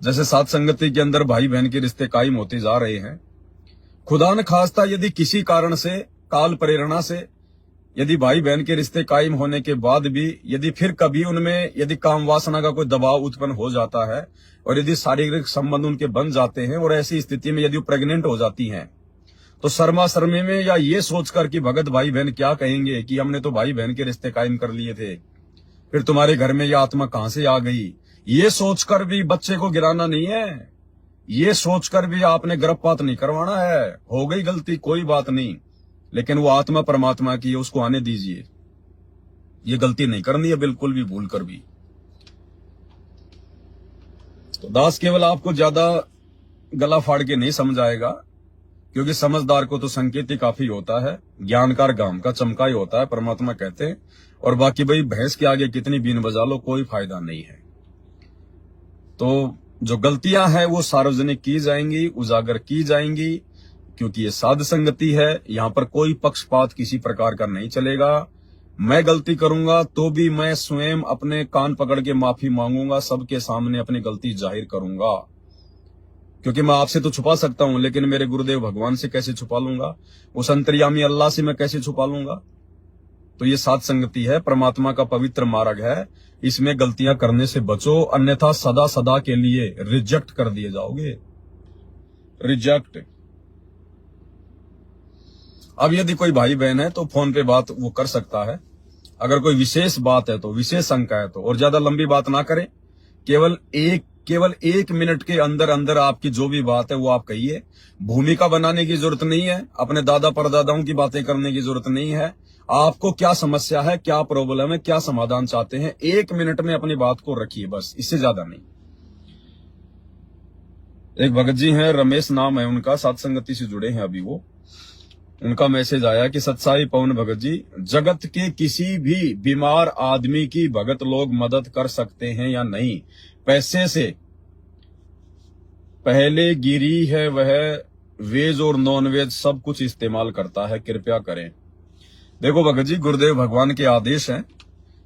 जैसे साथ संगति के अंदर भाई बहन के रिश्ते कायम होते जा रहे हैं, खुदा न खास्ता यदि किसी कारण से, काल प्रेरणा से, यदि भाई बहन के रिश्ते कायम होने के बाद भी यदि फिर कभी उनमें यदि काम वासना का कोई दबाव उत्पन्न हो जाता है और यदि शारीरिक संबंध उनके बन जाते हैं और ऐसी स्थिति में यदि प्रेग्नेंट हो जाती हैं, तो शर्मा शर्मी में या ये सोचकर कि भगत भाई बहन क्या कहेंगे कि हमने तो भाई बहन के रिश्ते कायम कर लिए थे, फिर तुम्हारे घर में यह आत्मा कहां से आ गई, ये सोचकर भी बच्चे को गिराना नहीं है। ये सोचकर भी आपने गर्भपात नहीं करवाना है। हो गई गलती कोई बात नहीं, लेकिन वो आत्मा परमात्मा की है, उसको आने दीजिए। ये गलती नहीं करनी है बिल्कुल भी, भूल कर भी। तो दास केवल आपको ज्यादा गला फाड़ के नहीं समझाएगा, क्योंकि समझदार को तो संकेत ही काफी होता है, ज्ञानकार गांव का चमका ही होता है, परमात्मा कहते हैं। और बाकी भाई भैंस के आगे कितनी बीन बजा लो, कोई फायदा नहीं है। तो जो गलतियां हैं वो सार्वजनिक की जाएंगी, उजागर की जाएंगी, क्योंकि ये साध संगति है। यहां पर कोई पक्षपात किसी प्रकार का नहीं चलेगा। मैं गलती करूंगा तो भी मैं स्वयं अपने कान पकड़ के माफी मांगूंगा, सबके सामने अपनी गलती जाहिर करूंगा। क्योंकि मैं आपसे तो छुपा सकता हूं, लेकिन मेरे गुरुदेव भगवान से कैसे छुपा लूंगा, उस अंतर्यामी अल्लाह से मैं कैसे छुपा लूंगा। तो ये साध संगति है, परमात्मा का पवित्र मार्ग है, इसमें गलतियां करने से बचो, अन्यथा सदा सदा के लिए रिजेक्ट कर दिए जाओगे। रिजेक्ट। अब यदि कोई भाई बहन है तो फोन पे बात वो कर सकता है, अगर कोई विशेष बात है तो, विशेष शंका है तो, और ज्यादा लंबी बात ना करें। केवल एक मिनट के अंदर अंदर आपकी जो भी बात है वो आप कहिए। भूमिका बनाने की जरूरत नहीं है, अपने दादा परदादाओं की बातें करने की जरूरत नहीं है। आपको क्या समस्या है, क्या प्रॉब्लम है, क्या समाधान चाहते हैं, 1 मिनट में अपनी बात को रखिए, बस, इससे ज्यादा नहीं। एक भगत जी हैं, रमेश नाम है उनका, सत्संगति से जुड़े हैं अभी वो। उनका मैसेज आया कि सत्साई पवन भगत जी, जगत के किसी भी बीमार आदमी की भगत लोग मदद कर सकते हैं या नहीं? पैसे से पहले गिरी है वह वेज और नॉन वेज सब कुछ इस्तेमाल करता है, कृपया करें। देखो भगत जी, गुरुदेव भगवान के आदेश हैं,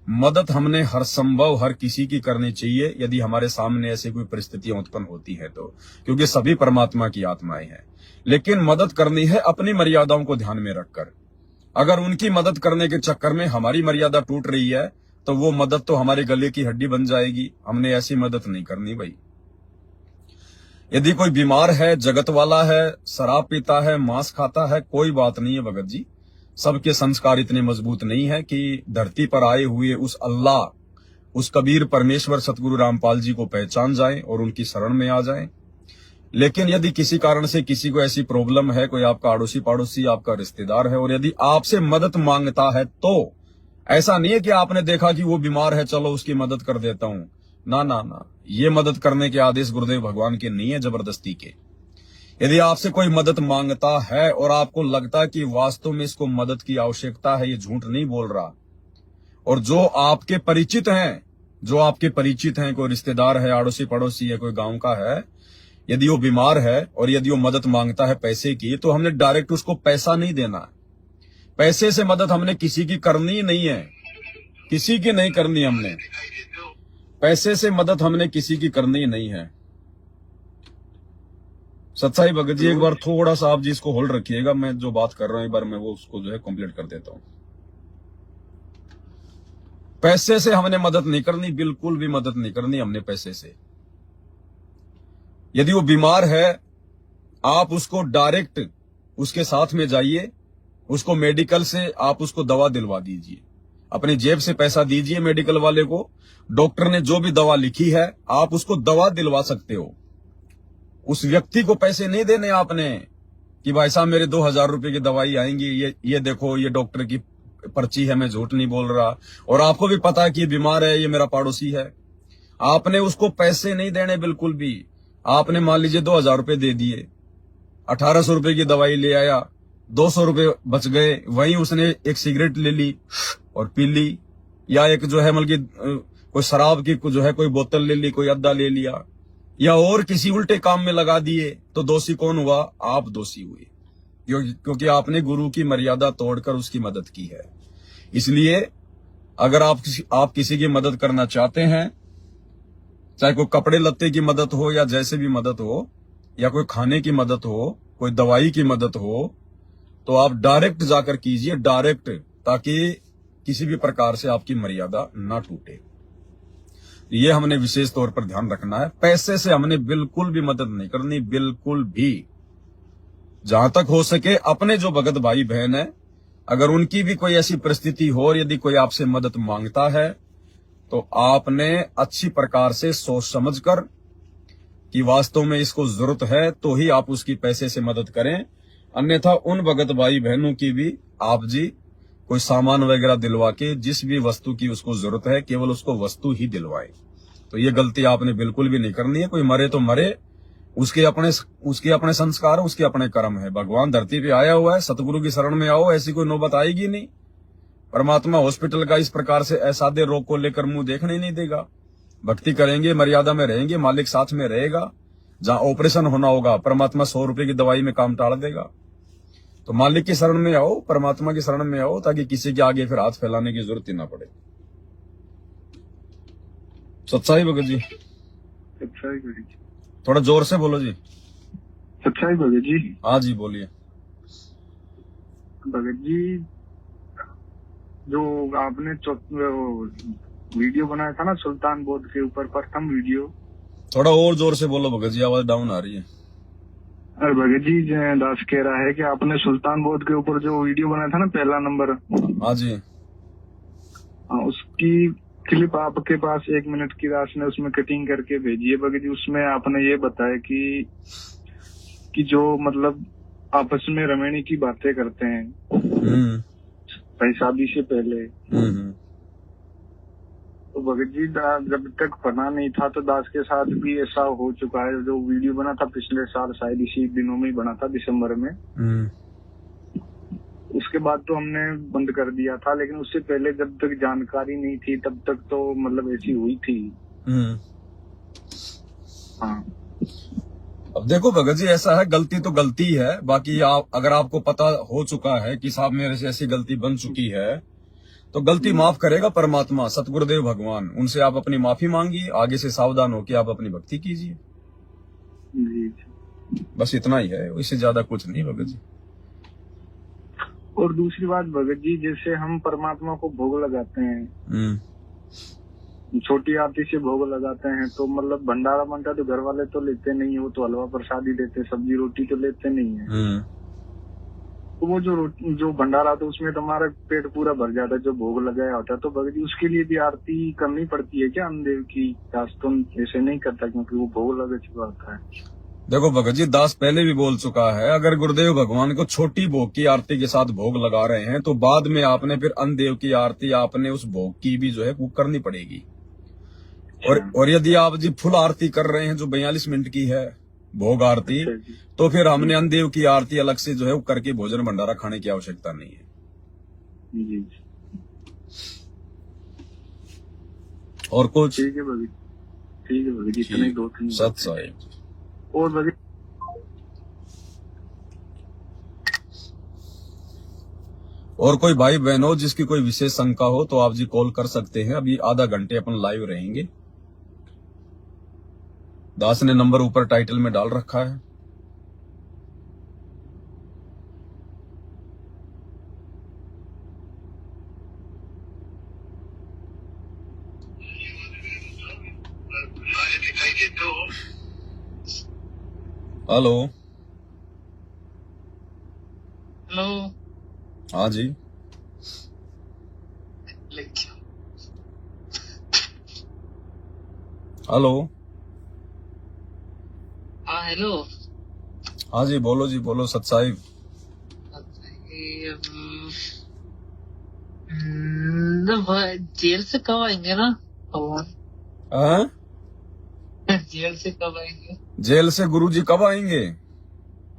मदद हमने हर संभव हर किसी की करनी चाहिए यदि हमारे सामने ऐसी कोई परिस्थितियां उत्पन्न होती है तो, क्योंकि सभी परमात्मा की आत्माएं हैं। लेकिन मदद करनी है अपनी मर्यादाओं को ध्यान में रखकर। अगर उनकी मदद करने के चक्कर में हमारी मर्यादा टूट रही है तो वो मदद तो हमारे गले की हड्डी बन जाएगी। हमने ऐसी मदद नहीं करनी भाई। यदि कोई बीमार है, जगत वाला है, शराब पीता है, मांस खाता है, कोई बात नहीं है भगत जी। सबके संस्कार इतने मजबूत नहीं है कि धरती पर आए हुए उस अल्लाह, उस कबीर परमेश्वर सतगुरु रामपाल जी को पहचान जाएं और उनकी शरण में आ जाएं। लेकिन यदि किसी कारण से किसी को ऐसी प्रॉब्लम है, कोई आपका अड़ोसी पड़ोसी आपका रिश्तेदार है, और यदि आपसे मदद मांगता है, तो ऐसा नहीं है कि आपने देखा कि वो बीमार है, चलो उसकी मदद कर देता हूं। ना ना ना, ये मदद करने के आदेश गुरुदेव भगवान के नहीं है, जबरदस्ती के। यदि आपसे कोई मदद मांगता है और आपको लगता है कि वास्तव में इसको मदद की आवश्यकता है, ये झूठ नहीं बोल रहा, और जो आपके परिचित हैं, कोई रिश्तेदार है, अड़ोसी पड़ोसी है, कोई गांव का है, यदि वो बीमार है और यदि वो मदद मांगता है पैसे की, तो हमने डायरेक्ट उसको पैसा नहीं देना है। पैसे से मदद हमने किसी की करनी नहीं है, किसी की नहीं करनी हमने। पैसे से मदद हमने किसी की करनी नहीं है। सत्साई भगत जी, एक बार थोड़ा सा आप जी इसको होल्ड रखिएगा, मैं जो बात कर रहा हूं एक बार मैं वो उसको जो है कंप्लीट कर देता हूं। पैसे से हमने मदद नहीं करनी, बिल्कुल भी मदद नहीं करनी हमने पैसे से। यदि वो बीमार है, आप उसको डायरेक्ट उसके साथ में जाइए, उसको मेडिकल से आप उसको दवा दिलवा दीजिए, अपनी जेब से पैसा दीजिए मेडिकल वाले को। डॉक्टर ने जो भी दवा लिखी है, आप उसको दवा दिलवा सकते हो। उस व्यक्ति को पैसे नहीं देने आपने कि भाई साहब मेरे 2000 रुपए की दवाई आएंगी, ये देखो, ये डॉक्टर की पर्ची है, मैं झूठ नहीं बोल रहा, और आपको भी पता है कि ये बीमार है, ये मेरा पड़ोसी है। आपने उसको पैसे नहीं देने बिल्कुल भी। आपने मान लीजिए 2000 रुपए दे दिए, 1800 रुपए की दवाई ले आया, 200 रुपए बच गए, वहीं उसने एक सिगरेट ले ली और पी ली, या एक जो है मतलब कोई शराब की जो है कोई बोतल ले ली, कोई अद्दा ले लिया, या और किसी उल्टे काम में लगा दिए, तो दोषी कौन हुआ? आप दोषी हुए, क्योंकि आपने गुरु की मर्यादा तोड़कर उसकी मदद की है। इसलिए अगर आप किसी की मदद करना चाहते हैं, चाहे कोई कपड़े लत्ते की मदद हो या जैसे भी मदद हो, या कोई खाने की मदद हो, कोई दवाई की मदद हो, तो आप डायरेक्ट जाकर कीजिए, डायरेक्ट, ताकि किसी भी प्रकार से आपकी मर्यादा ना टूटे। ये हमने विशेष तौर पर ध्यान रखना है। पैसे से हमने बिल्कुल भी मदद नहीं करनी, बिल्कुल भी। जहां तक हो सके अपने जो भगत भाई बहन है, अगर उनकी भी कोई ऐसी परिस्थिति हो और यदि कोई आपसे मदद मांगता है, तो आपने अच्छी प्रकार से सोच समझकर कि वास्तव में इसको जरूरत है, तो ही आप उसकी पैसे से मदद करें। अन्यथा उन भगत भाई बहनों की भी आप जी कोई सामान वगैरह दिलवा के, जिस भी वस्तु की उसको जरूरत है, केवल उसको वस्तु ही दिलवाए। तो ये गलती आपने बिल्कुल भी नहीं करनी है। कोई मरे तो मरे, उसके अपने संस्कार, उसके अपने कर्म है। भगवान धरती पे आया हुआ है, सतगुरु की शरण में आओ, ऐसी कोई नौबत आएगी नहीं। परमात्मा हॉस्पिटल का इस प्रकार से असाध्य रोग को लेकर मुंह देखने नहीं देगा। भक्ति करेंगे, मर्यादा में रहेंगे, मालिक साथ में रहेगा। जहां ऑपरेशन होना होगा, परमात्मा 100 रुपए की दवाई में काम टाल देगा। तो मालिक की शरण में आओ, परमात्मा की शरण में आओ, ताकि किसी के आगे फिर हाथ फैलाने की जरूरत ही ना पड़े। सच्चाई भगत जी, सच्चाई भगत जी, थोड़ा जोर से बोलो जी। सच्चाई भगत जी। हाँ जी बोलिए। भगत जी, जो आपने वीडियो बनाया था ना सुल्तान बोध के ऊपर, प्रथम वीडियो, थोड़ा और जोर से बोलो भगत जी, आवाज डाउन आ रही है। अरे भगत जी, दास कह रहा है कि आपने सुल्तान बोध के ऊपर जो वीडियो बनाया था ना, पहला नंबर। हाँ जी। उसकी क्लिप आपके पास 1 मिनट की दास ने उसमें कटिंग करके भेजी है भगत जी। उसमें आपने ये बताया कि जो मतलब आपस में रमणी की बातें करते हैं भाई शादी से पहले, तो भगत जी जब तक पता नहीं था तो दास के साथ भी ऐसा हो चुका है। जो वीडियो बना था पिछले साल, शायद इसी दिनों में ही बना था, दिसंबर में। उसके बाद तो हमने बंद कर दिया था, लेकिन उससे पहले जब तक जानकारी नहीं थी तब तक तो मतलब ऐसी हुई थी। हाँ। अब देखो भगत जी, ऐसा है, गलती तो गलती है। बाकी अगर आपको पता हो चुका है कि साहब मेरे से ऐसी गलती बन चुकी है, तो गलती माफ करेगा परमात्मा, सतगुरुदेव भगवान। उनसे आप अपनी माफी मांगिए, आगे से सावधान होकर आप अपनी भक्ति कीजिए। बस इतना ही है, इससे ज्यादा कुछ नहीं भगत जी। और दूसरी बात भगत जी, जैसे हम परमात्मा को भोग लगाते हैं, छोटी आरती से भोग लगाते हैं, तो मतलब भंडारा बनता तो घर वाले तो लेते नहीं है, वो तो हलवा प्रसादी देते, सब्जी रोटी तो लेते नहीं है। तो वो जो भंडारा तो उसमें तुम्हारा पेट पूरा भर जाता है, जो भोग लगाया होता है। तो भगत जी उसके लिए भी आरती करनी पड़ती है क्या? अन्नदेव की दास तो ऐसे नहीं करता, क्योंकि वो भोग लगा चुका होता है। देखो भगत जी, दास पहले भी बोल चुका है, अगर गुरुदेव भगवान को छोटी भोग की आरती के साथ भोग लगा रहे हैं तो बाद में आपने फिर अन्नदेव की आरती आपने उस भोग की भी जो है वो करनी पड़ेगी। और यदि आप जी फुल आरती कर रहे हैं जो 42 मिनट की है भोग आरती, तो फिर हमने अन्नदेव की आरती अलग से जो है वो करके भोजन भंडारा खाने की आवश्यकता नहीं है। जी। और कुछ? ठीक है भगत, ठीक है भगत जी, इतने 2-3 सत साहिब। और भगत और कोई भाई बहन हो जिसकी कोई विशेष शंका हो तो आप जी कॉल कर सकते हैं। अभी आधा घंटे अपन लाइव रहेंगे। दास ने नंबर ऊपर टाइटल में डाल रखा है। हेलो। हेलो। हाँ जी। हेलो। हाँ हेलो। हाँ जी, बोलो जी, बोलो सत साहिब। जेल से कब आएंगे ना भगवान? हाँ? जेल से कब आएंगे? जेल से गुरुजी कब आएंगे?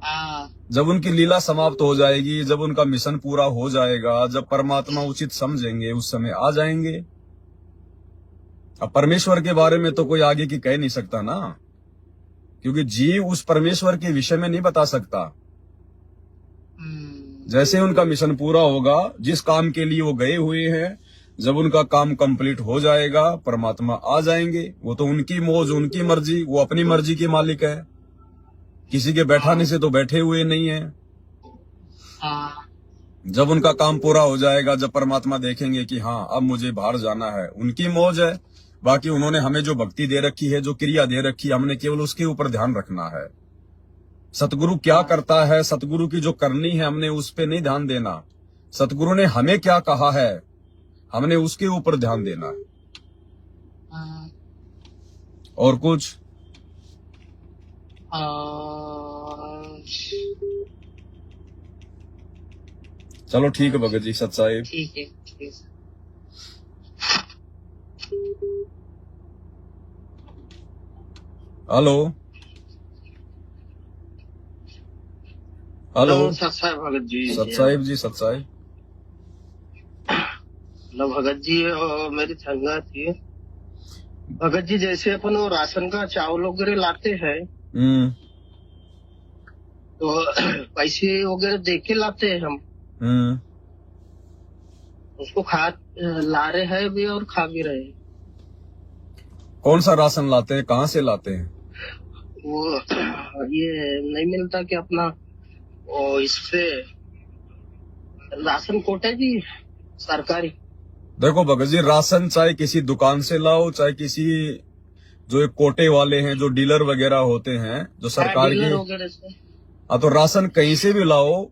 हाँ। जब उनकी लीला समाप्त हो जाएगी, जब उनका मिशन पूरा हो जाएगा, जब परमात्मा उचित समझेंगे उस समय आ जाएंगे। अब परमेश्वर के बारे में तो कोई आगे की कह नहीं सकता ना, क्योंकि जीव उस परमेश्वर के विषय में नहीं बता सकता। जैसे उनका मिशन पूरा होगा, जिस काम के लिए वो गए हुए हैं, जब उनका काम कंप्लीट हो जाएगा परमात्मा आ जाएंगे। वो तो उनकी मौज, उनकी मर्जी, वो अपनी मर्जी के मालिक है, किसी के बैठाने से तो बैठे हुए नहीं है। जब उनका काम पूरा हो जाएगा, जब परमात्मा देखेंगे कि हाँ अब मुझे बाहर जाना है, उनकी मौज है। बाकी उन्होंने हमें जो भक्ति दे रखी है, जो क्रिया दे रखी है, हमने केवल उसके ऊपर ध्यान रखना है। सतगुरु क्या करता है, सतगुरु की जो करनी है हमने उस पे नहीं ध्यान देना। सतगुरु ने हमें क्या कहा है हमने उसके ऊपर ध्यान देना है। और कुछ? चलो ठीक है भगत जी, सत साहिब। ठीक है, ठीक है। हेलो। हेलो। सत साहिब भगत जी। सत साहिब जी, सत साहिब। हेलो भगत जी, मेरी शंका थी भगत जी, जैसे अपन वो राशन का चावल वगैरह लाते हैं तो पैसे वगैरह दे के लाते हैं हम, उसको खा ला रहे हैं भी और खा भी रहे हैं। कौन सा राशन लाते हैं, कहाँ से लाते हैं? वो ये नहीं मिलता कि अपना वो इससे राशन कोटा जी सरकारी। देखो भगत जी, राशन चाहे किसी दुकान से लाओ, चाहे किसी जो एक कोटे वाले हैं, जो डीलर वगैरह होते हैं, जो सरकार के, हाँ, तो राशन कहीं से भी लाओ।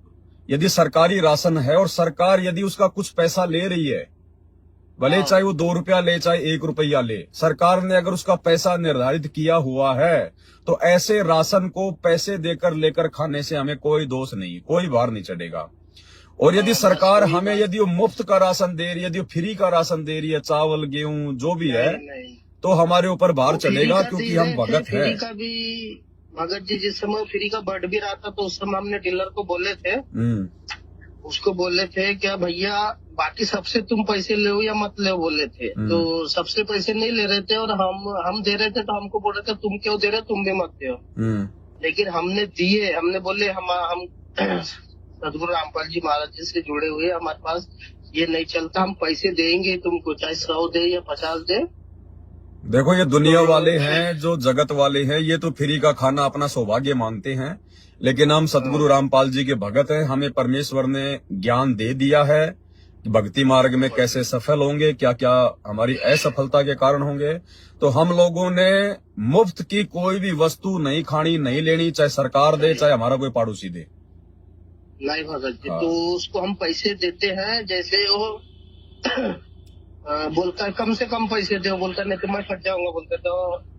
यदि सरकारी राशन है और सरकार यदि उसका कुछ पैसा ले रही है, भले चाहे वो 2 रुपया ले चाहे 1 रुपया ले, सरकार ने अगर उसका पैसा निर्धारित किया हुआ है तो ऐसे राशन को पैसे देकर लेकर खाने से हमें कोई दोष नहीं, कोई भार नहीं चढ़ेगा। और यदि सरकार हमें यदि वो मुफ्त का राशन दे रही है, यदि वो फ्री का राशन दे रही है, चावल गेहूं जो भी है, तो हमारे ऊपर भार चलेगा, क्योंकि हम भगत है। फ्री का भी भगत जी, जिस समय फ्री का बढ़ भी रहा था तो उस समय हमने डीलर को बोले थे, उसको बोले थे क्या भैया बाकी सबसे तुम पैसे ले या मत ले, बोले थे। तो सबसे पैसे नहीं ले रहे थे और हम दे रहे थे, तो हमको बोल रहे थे तुम क्यों दे रहे, तुम भी मत दो। लेकिन हमने दिए, हमने बोले हम सदगुरु रामपाल जी महाराज जी से जुड़े हुए, हमारे पास ये नहीं चलता, हम पैसे देंगे तुमको, चाहे 100 दे या 50 दे। देखो ये दुनिया वाले हैं, जो जगत वाले हैं, ये तो फ्री का खाना अपना सौभाग्य मानते हैं, लेकिन हम सतगुरु रामपाल जी के भगत हैं। हमें परमेश्वर ने ज्ञान दे दिया है कि भक्ति मार्ग में कैसे सफल होंगे, क्या क्या हमारी असफलता के कारण होंगे। तो हम लोगों ने मुफ्त की कोई भी वस्तु नहीं खानी, नहीं लेनी, चाहे सरकार दे चाहे हमारा कोई पड़ोसी दे। नहीं भगत जी, तो उसको हम पैसे देते हैं, जैसे वो बोलता है कम से कम पैसे दो, बोलता नहीं तो मैं फट जाऊंगा, बोलते तो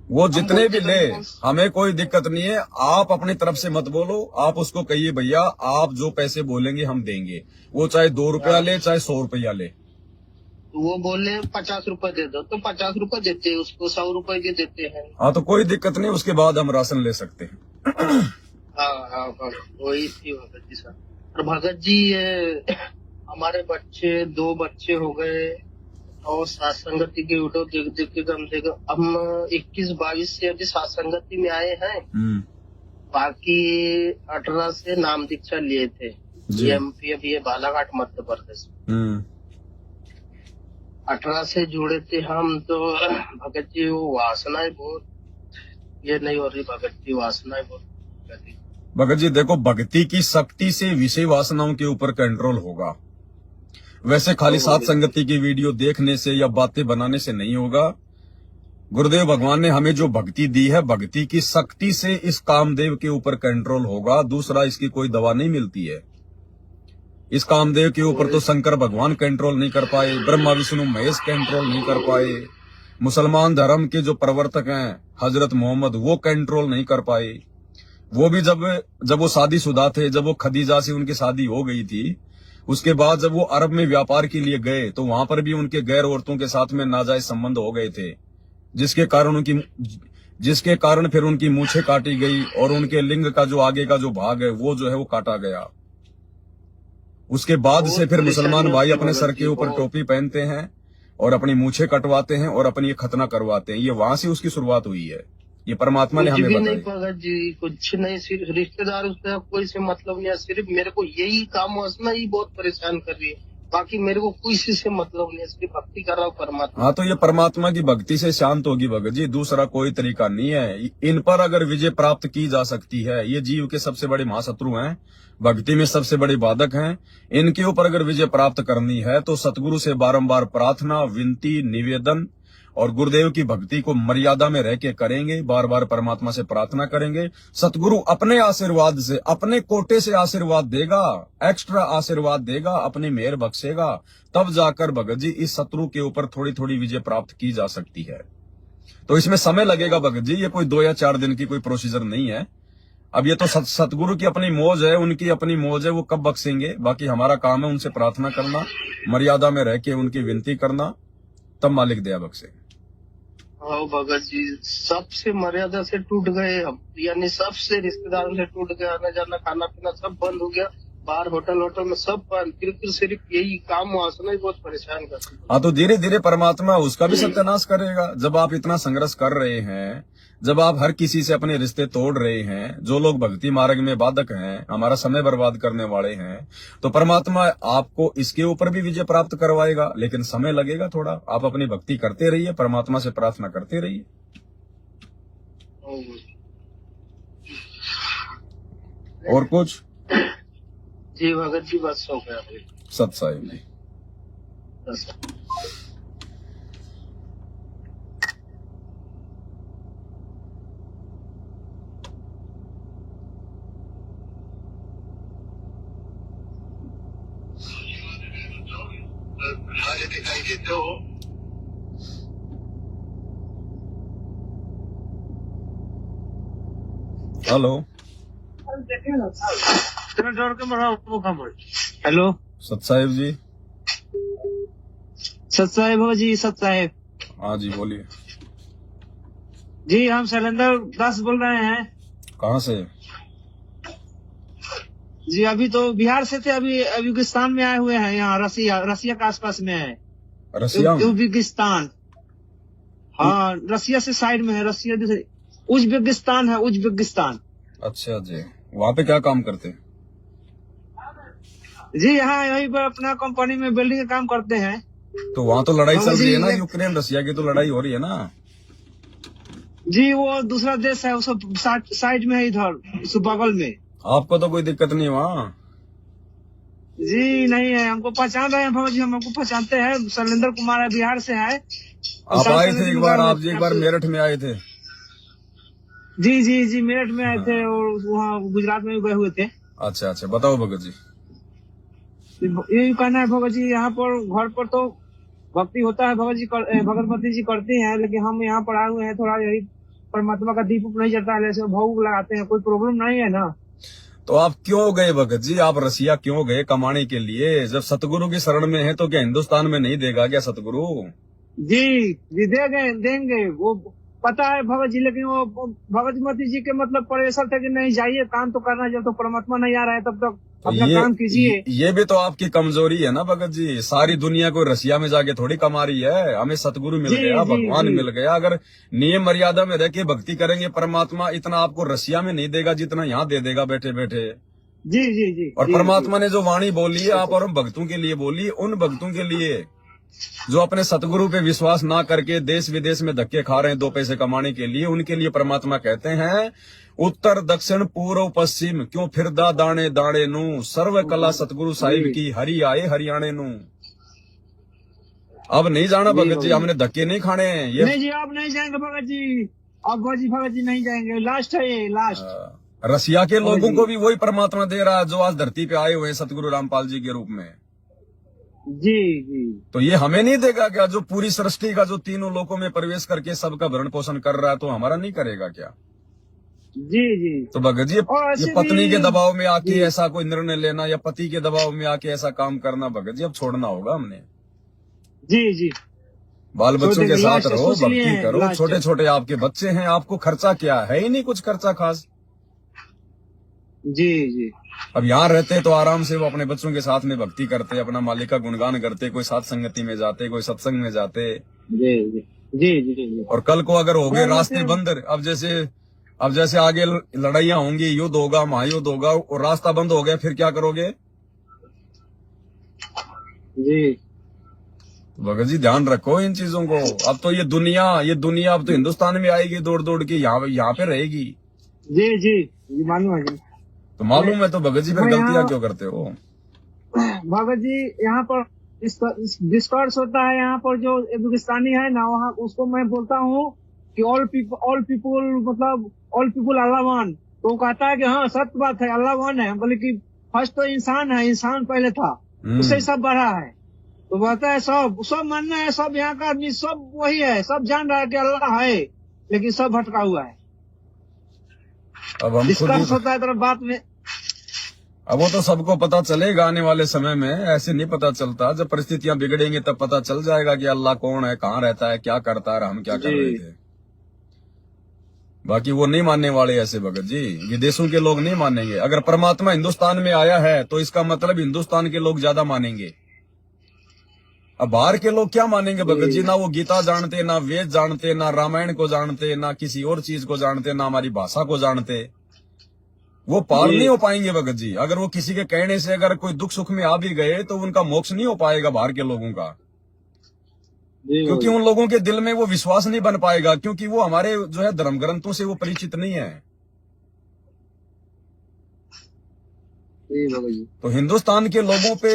वो जितने भी ले, हमें कोई दिक्कत नहीं है। आप अपनी तरफ से मत बोलो, आप उसको कहिए भैया आप जो पैसे बोलेंगे हम देंगे, वो चाहे 2 रुपया ले चाहे 100 रुपया ले। वो बोले 50 रुपए दे दो, तो 50 रुपए देते हैं उसको, 100 रुपए भी देते हैं। हाँ तो कोई दिक्कत नहीं, उसके बाद हम राशन ले सकते हैं। हाँ, वही थी भगत जी सर। और भगत जी ये हमारे बच्चे 2 बच्चे हो गए और सात संगति की वीडियो देख देख के कम से कम हम 21-22 से अभी सात संगति में आए हैं। बाकी 18 से नाम दीक्षा लिए थे एमपी, अभी ये बालाघाट मध्य प्रदेश। 18 से जुड़े थे हम। तो भगत जी वो वासनाएं बहुत ये नहीं हो रही, भगत जी वासनाएं बहुत। भगत जी देखो, भक्ति की शक्ति से विषय वासनाओं के ऊपर कंट्रोल होगा। वैसे खाली सात संगति की वीडियो देखने से या बातें बनाने से नहीं होगा। गुरुदेव भगवान ने हमें जो भक्ति दी है, भक्ति की शक्ति से इस कामदेव के ऊपर कंट्रोल होगा। दूसरा इसकी कोई दवा नहीं मिलती है। इस कामदेव के ऊपर तो शंकर भगवान कंट्रोल नहीं कर पाए, ब्रह्मा विष्णु महेश कंट्रोल नहीं कर पाए, मुसलमान धर्म के जो प्रवर्तक हैं हजरत मोहम्मद वो कंट्रोल नहीं कर पाए। वो भी जब वो शादीशुदा थे, जब वो खदीजा से उनकी शादी हो गई थी, उसके बाद जब वो अरब में व्यापार के लिए गए तो वहां पर भी उनके गैर औरतों के साथ में नाजायज संबंध हो गए थे, जिसके कारण फिर उनकी मूछें काटी गई और उनके लिंग का जो आगे का जो भाग है वो जो है वो काटा गया। उसके बाद से फिर मुसलमान भाई अपने सर के ऊपर टोपी पहनते हैं और अपनी मूछें कटवाते हैं और अपनी खतना करवाते हैं। ये वहां से उसकी शुरुआत हुई है। ये परमात्मा ने हमें बताया। नहीं भगत जी कुछ नहीं, सिर्फ रिश्तेदार उसका कोई से मतलब नहीं है। सिर्फ मेरे को यही काम वासना ही बहुत परेशान कर रही है, बाकी मेरे को किसी से मतलब नहीं है। सिर्फ भक्ति कर रहा हूँ परमात्मा। हाँ तो ये परमात्मा की भक्ति से शांत होगी भगत जी, दूसरा कोई तरीका नहीं है। इन पर अगर विजय प्राप्त की जा सकती है, ये जीव के सबसे बड़े महाशत्रु हैं, भक्ति में सबसे बड़े बाधक हैं। इनके ऊपर अगर विजय प्राप्त करनी है तो सतगुरु से बारंबार प्रार्थना, विनती, निवेदन और गुरुदेव की भक्ति को मर्यादा में रह के करेंगे। बार बार परमात्मा से प्रार्थना करेंगे। सतगुरु अपने आशीर्वाद से, अपने कोटे से आशीर्वाद देगा, एक्स्ट्रा आशीर्वाद देगा, अपनी मेहर बख्शेगा, तब जाकर भगत जी इस शत्रु के ऊपर थोड़ी थोड़ी विजय प्राप्त की जा सकती है। तो इसमें समय लगेगा भगत जी, ये कोई 2 या 4 दिन की कोई प्रोसीजर नहीं है। अब ये तो सतगुरु की अपनी मौज है, उनकी अपनी मौज है, वो कब बख्शेंगे। बाकी हमारा काम है उनसे प्रार्थना करना, मर्यादा में रह के उनकी विनती करना, तब मालिक दया बख्शे। हाँ भगत जी सबसे मर्यादा से टूट गए हम, यानी सबसे रिश्तेदारों से टूट गया। आना जाना खाना पीना सब बंद हो गया, बाहर होटल में सब बंद। फिर सिर्फ यही काम वासना ही बहुत परेशान करती है। हाँ तो धीरे धीरे परमात्मा उसका भी सत्यानाश करेगा। जब आप इतना संघर्ष कर रहे हैं, जब आप हर किसी से अपने रिश्ते तोड़ रहे हैं, जो लोग भक्ति मार्ग में बाधक हैं, हमारा समय बर्बाद करने वाले हैं, तो परमात्मा आपको इसके ऊपर भी विजय प्राप्त करवाएगा। लेकिन समय लगेगा थोड़ा। आप अपनी भक्ति करते रहिए, परमात्मा से प्रार्थना करते रहिए। और कुछ जी भगत जी बस हो गया सत साहिब जी। दिखाई देते हो। हेलो हेलो सत साहिब जी। सत साहेब हो जी, सत साहेब। हाँ जी बोलिए। जी हम शैलेंद्र दास बोल रहे हैं। कहाँ से? जी अभी तो बिहार से थे, अभी उज्बेकिस्तान में आए हुए हैं। यहाँ रसिया के आसपास में है। रसिया में? उज्बेकिस्तान। हाँ रसिया से साइड में है। रसिया उज्बेकिस्तान है, उज्बेकिस्तान। अच्छा जी, वहाँ पे क्या काम करते हैं? जी यहाँ यहीं पर अपना कंपनी में बिल्डिंग का काम करते हैं। तो वहाँ तो लड़ाई चल रही है ना, यूक्रेन रसिया की तो लड़ाई हो रही है ना। जी वो दूसरा देश है, वो साइड में है, इधर बगल में। आपको तो कोई दिक्कत नहीं वहाँ? जी नहीं है, हमको पहचान रहे हैं भगत जी, हम हमको पहचानते हैं। शैलेंद्र कुमार है, बिहार से है। आप आए थे एक बार, आप एक बार मेरठ में आए थे। जी मेरठ में आए थे और वहाँ गुजरात में भी गए हुए थे। अच्छा अच्छा, बताओ भगत जी। यही कहना है भगत जी, यहाँ पर घर पर तो भक्ति होता है भगत जी, भगवती जी करती हैं, लेकिन हम यहाँ पर आए हुए हैं थोड़ा यही परमात्मा का दीप नहीं जलता है, ऐसे भोग लगाते हैं, कोई प्रॉब्लम नहीं है ना। तो आप क्यों गए भगत जी, आप रसिया क्यों गए कमाने के लिए? जब सतगुरु की शरण में है तो क्या हिंदुस्तान में नहीं देगा क्या सतगुरु? जी देंगे वो पता है भगत जी, लेकिन वो भगवती जी के मतलब प्रेशर थे कि नहीं जाइए, काम तो करना, जब तो परमात्मा नहीं आ रहा है तब तक अपना काम कीजिए। ये भी तो आपकी कमजोरी है ना भगत जी, सारी दुनिया को रसिया में जाके थोड़ी कमा रही है। हमें सतगुरु मिल गया, भगवान मिल गया। अगर नियम मर्यादा में रह के भक्ति करेंगे, परमात्मा इतना आपको रसिया में नहीं देगा जितना यहाँ दे देगा बैठे बैठे। जी और परमात्मा ने जो वाणी बोली है आप और हम भक्तों के लिए बोली, उन भक्तों के लिए जो अपने सतगुरु पे विश्वास ना करके देश विदेश में धक्के खा रहे हैं 2 पैसे कमाने के लिए, उनके लिए परमात्मा कहते हैं उत्तर दक्षिण पूर्व पश्चिम क्यों फिरदा दाने दाने नू, सर्व कला सतगुरु साहिब की, हरि आए हरियाणे नू। अब नहीं जाना भगत जी, हमने धक्के नहीं खाने हैं। ये नहीं जी, आप नहीं जाएंगे भगत जी, अब भगत जी नहीं जाएंगे, लास्ट है ये, लास्ट। रसिया के लोगों को भी वही परमात्मा दे रहा है जो आज धरती पे आए हुए हैं सतगुरु रामपाल जी के रूप में। जी तो ये हमें नहीं देगा क्या? जो पूरी सृष्टि का जो तीनों लोकों में प्रवेश करके सबका भरण पोषण कर रहा है, तो हमारा नहीं करेगा क्या? जी तो भगत जी, ये पत्नी के दबाव में आके ऐसा कोई निर्णय लेना या पति के दबाव में आके ऐसा काम करना, भगत जी अब छोड़ना होगा हमने। जी बाल बच्चों के साथ रहो, भक्ति करो, छोटे छोटे आपके बच्चे हैं, आपको खर्चा क्या है ही नहीं कुछ खर्चा खास। जी अब यहाँ रहते तो आराम से वो अपने बच्चों के साथ में भक्ति करते, अपना मालिक का गुणगान करते, कोई साथ संगति में जाते, कोई सत्संग में जाते। जी और कल को अगर हो गए रास्ते बंद, अब जैसे आगे लड़ाइयाँ होंगी, युद्ध होगा, महायुद्ध होगा, और रास्ता बंद हो गया, फिर क्या करोगे? जी भगत जी ध्यान रखो इन चीजों को। अब तो ये दुनिया अब तो हिंदुस्तान में आएगी दौड़ दौड़ के, यहाँ पे रहेगी। जी मालूम है जी। तो मालूम है तो भगत जी फिर गलतियाँ क्यों करते हो? भगत जी यहाँ पर डिस्कर्स होता है, यहाँ पर जो हिंदुस्तानी है ना, वहाँ उसको मैं बोलता हूँ कि ऑल पीपुल मतलब ऑल पीपुल अल्लाह वन। तो वो कहता है कि हाँ सत्य बात है, अल्लाह वन है, बल्कि फर्स्ट तो इंसान है, इंसान पहले था, उससे सब बढ़ा है। तो कहता है सब मानना है, सब यहाँ का आदमी सब वही है, सब जान रहा है कि अल्लाह है, लेकिन सब भटका हुआ है। अब हम डिस्कस होता है तरफ बात में। अब वो तो सबको पता चलेगा आने वाले समय में, ऐसे नहीं पता चलता। जब परिस्थितियां बिगड़ेंगी तब पता चल जाएगा कि अल्लाह कौन है, कहाँ रहता है, क्या करता है, हम क्या कर रहे थे। बाकी वो नहीं मानने वाले ऐसे भगत जी, विदेशों के लोग नहीं मानेंगे। अगर परमात्मा हिंदुस्तान में आया है तो इसका मतलब हिंदुस्तान के लोग ज्यादा मानेंगे। अब बाहर के लोग क्या मानेंगे भगत जी? ना वो गीता जानते, ना वेद जानते, ना रामायण को जानते, ना किसी और चीज को जानते, ना हमारी भाषा को जानते। वो पार नहीं हो पाएंगे भगत जी। अगर वो किसी के कहने से अगर कोई दुख सुख में आ भी गए तो उनका मोक्ष नहीं हो पाएगा बाहर के लोगों का, क्योंकि उन लोगों के दिल में वो विश्वास नहीं बन पाएगा, क्योंकि वो हमारे जो है धर्म ग्रंथों से वो परिचित नहीं है। तो हिंदुस्तान के लोगों पे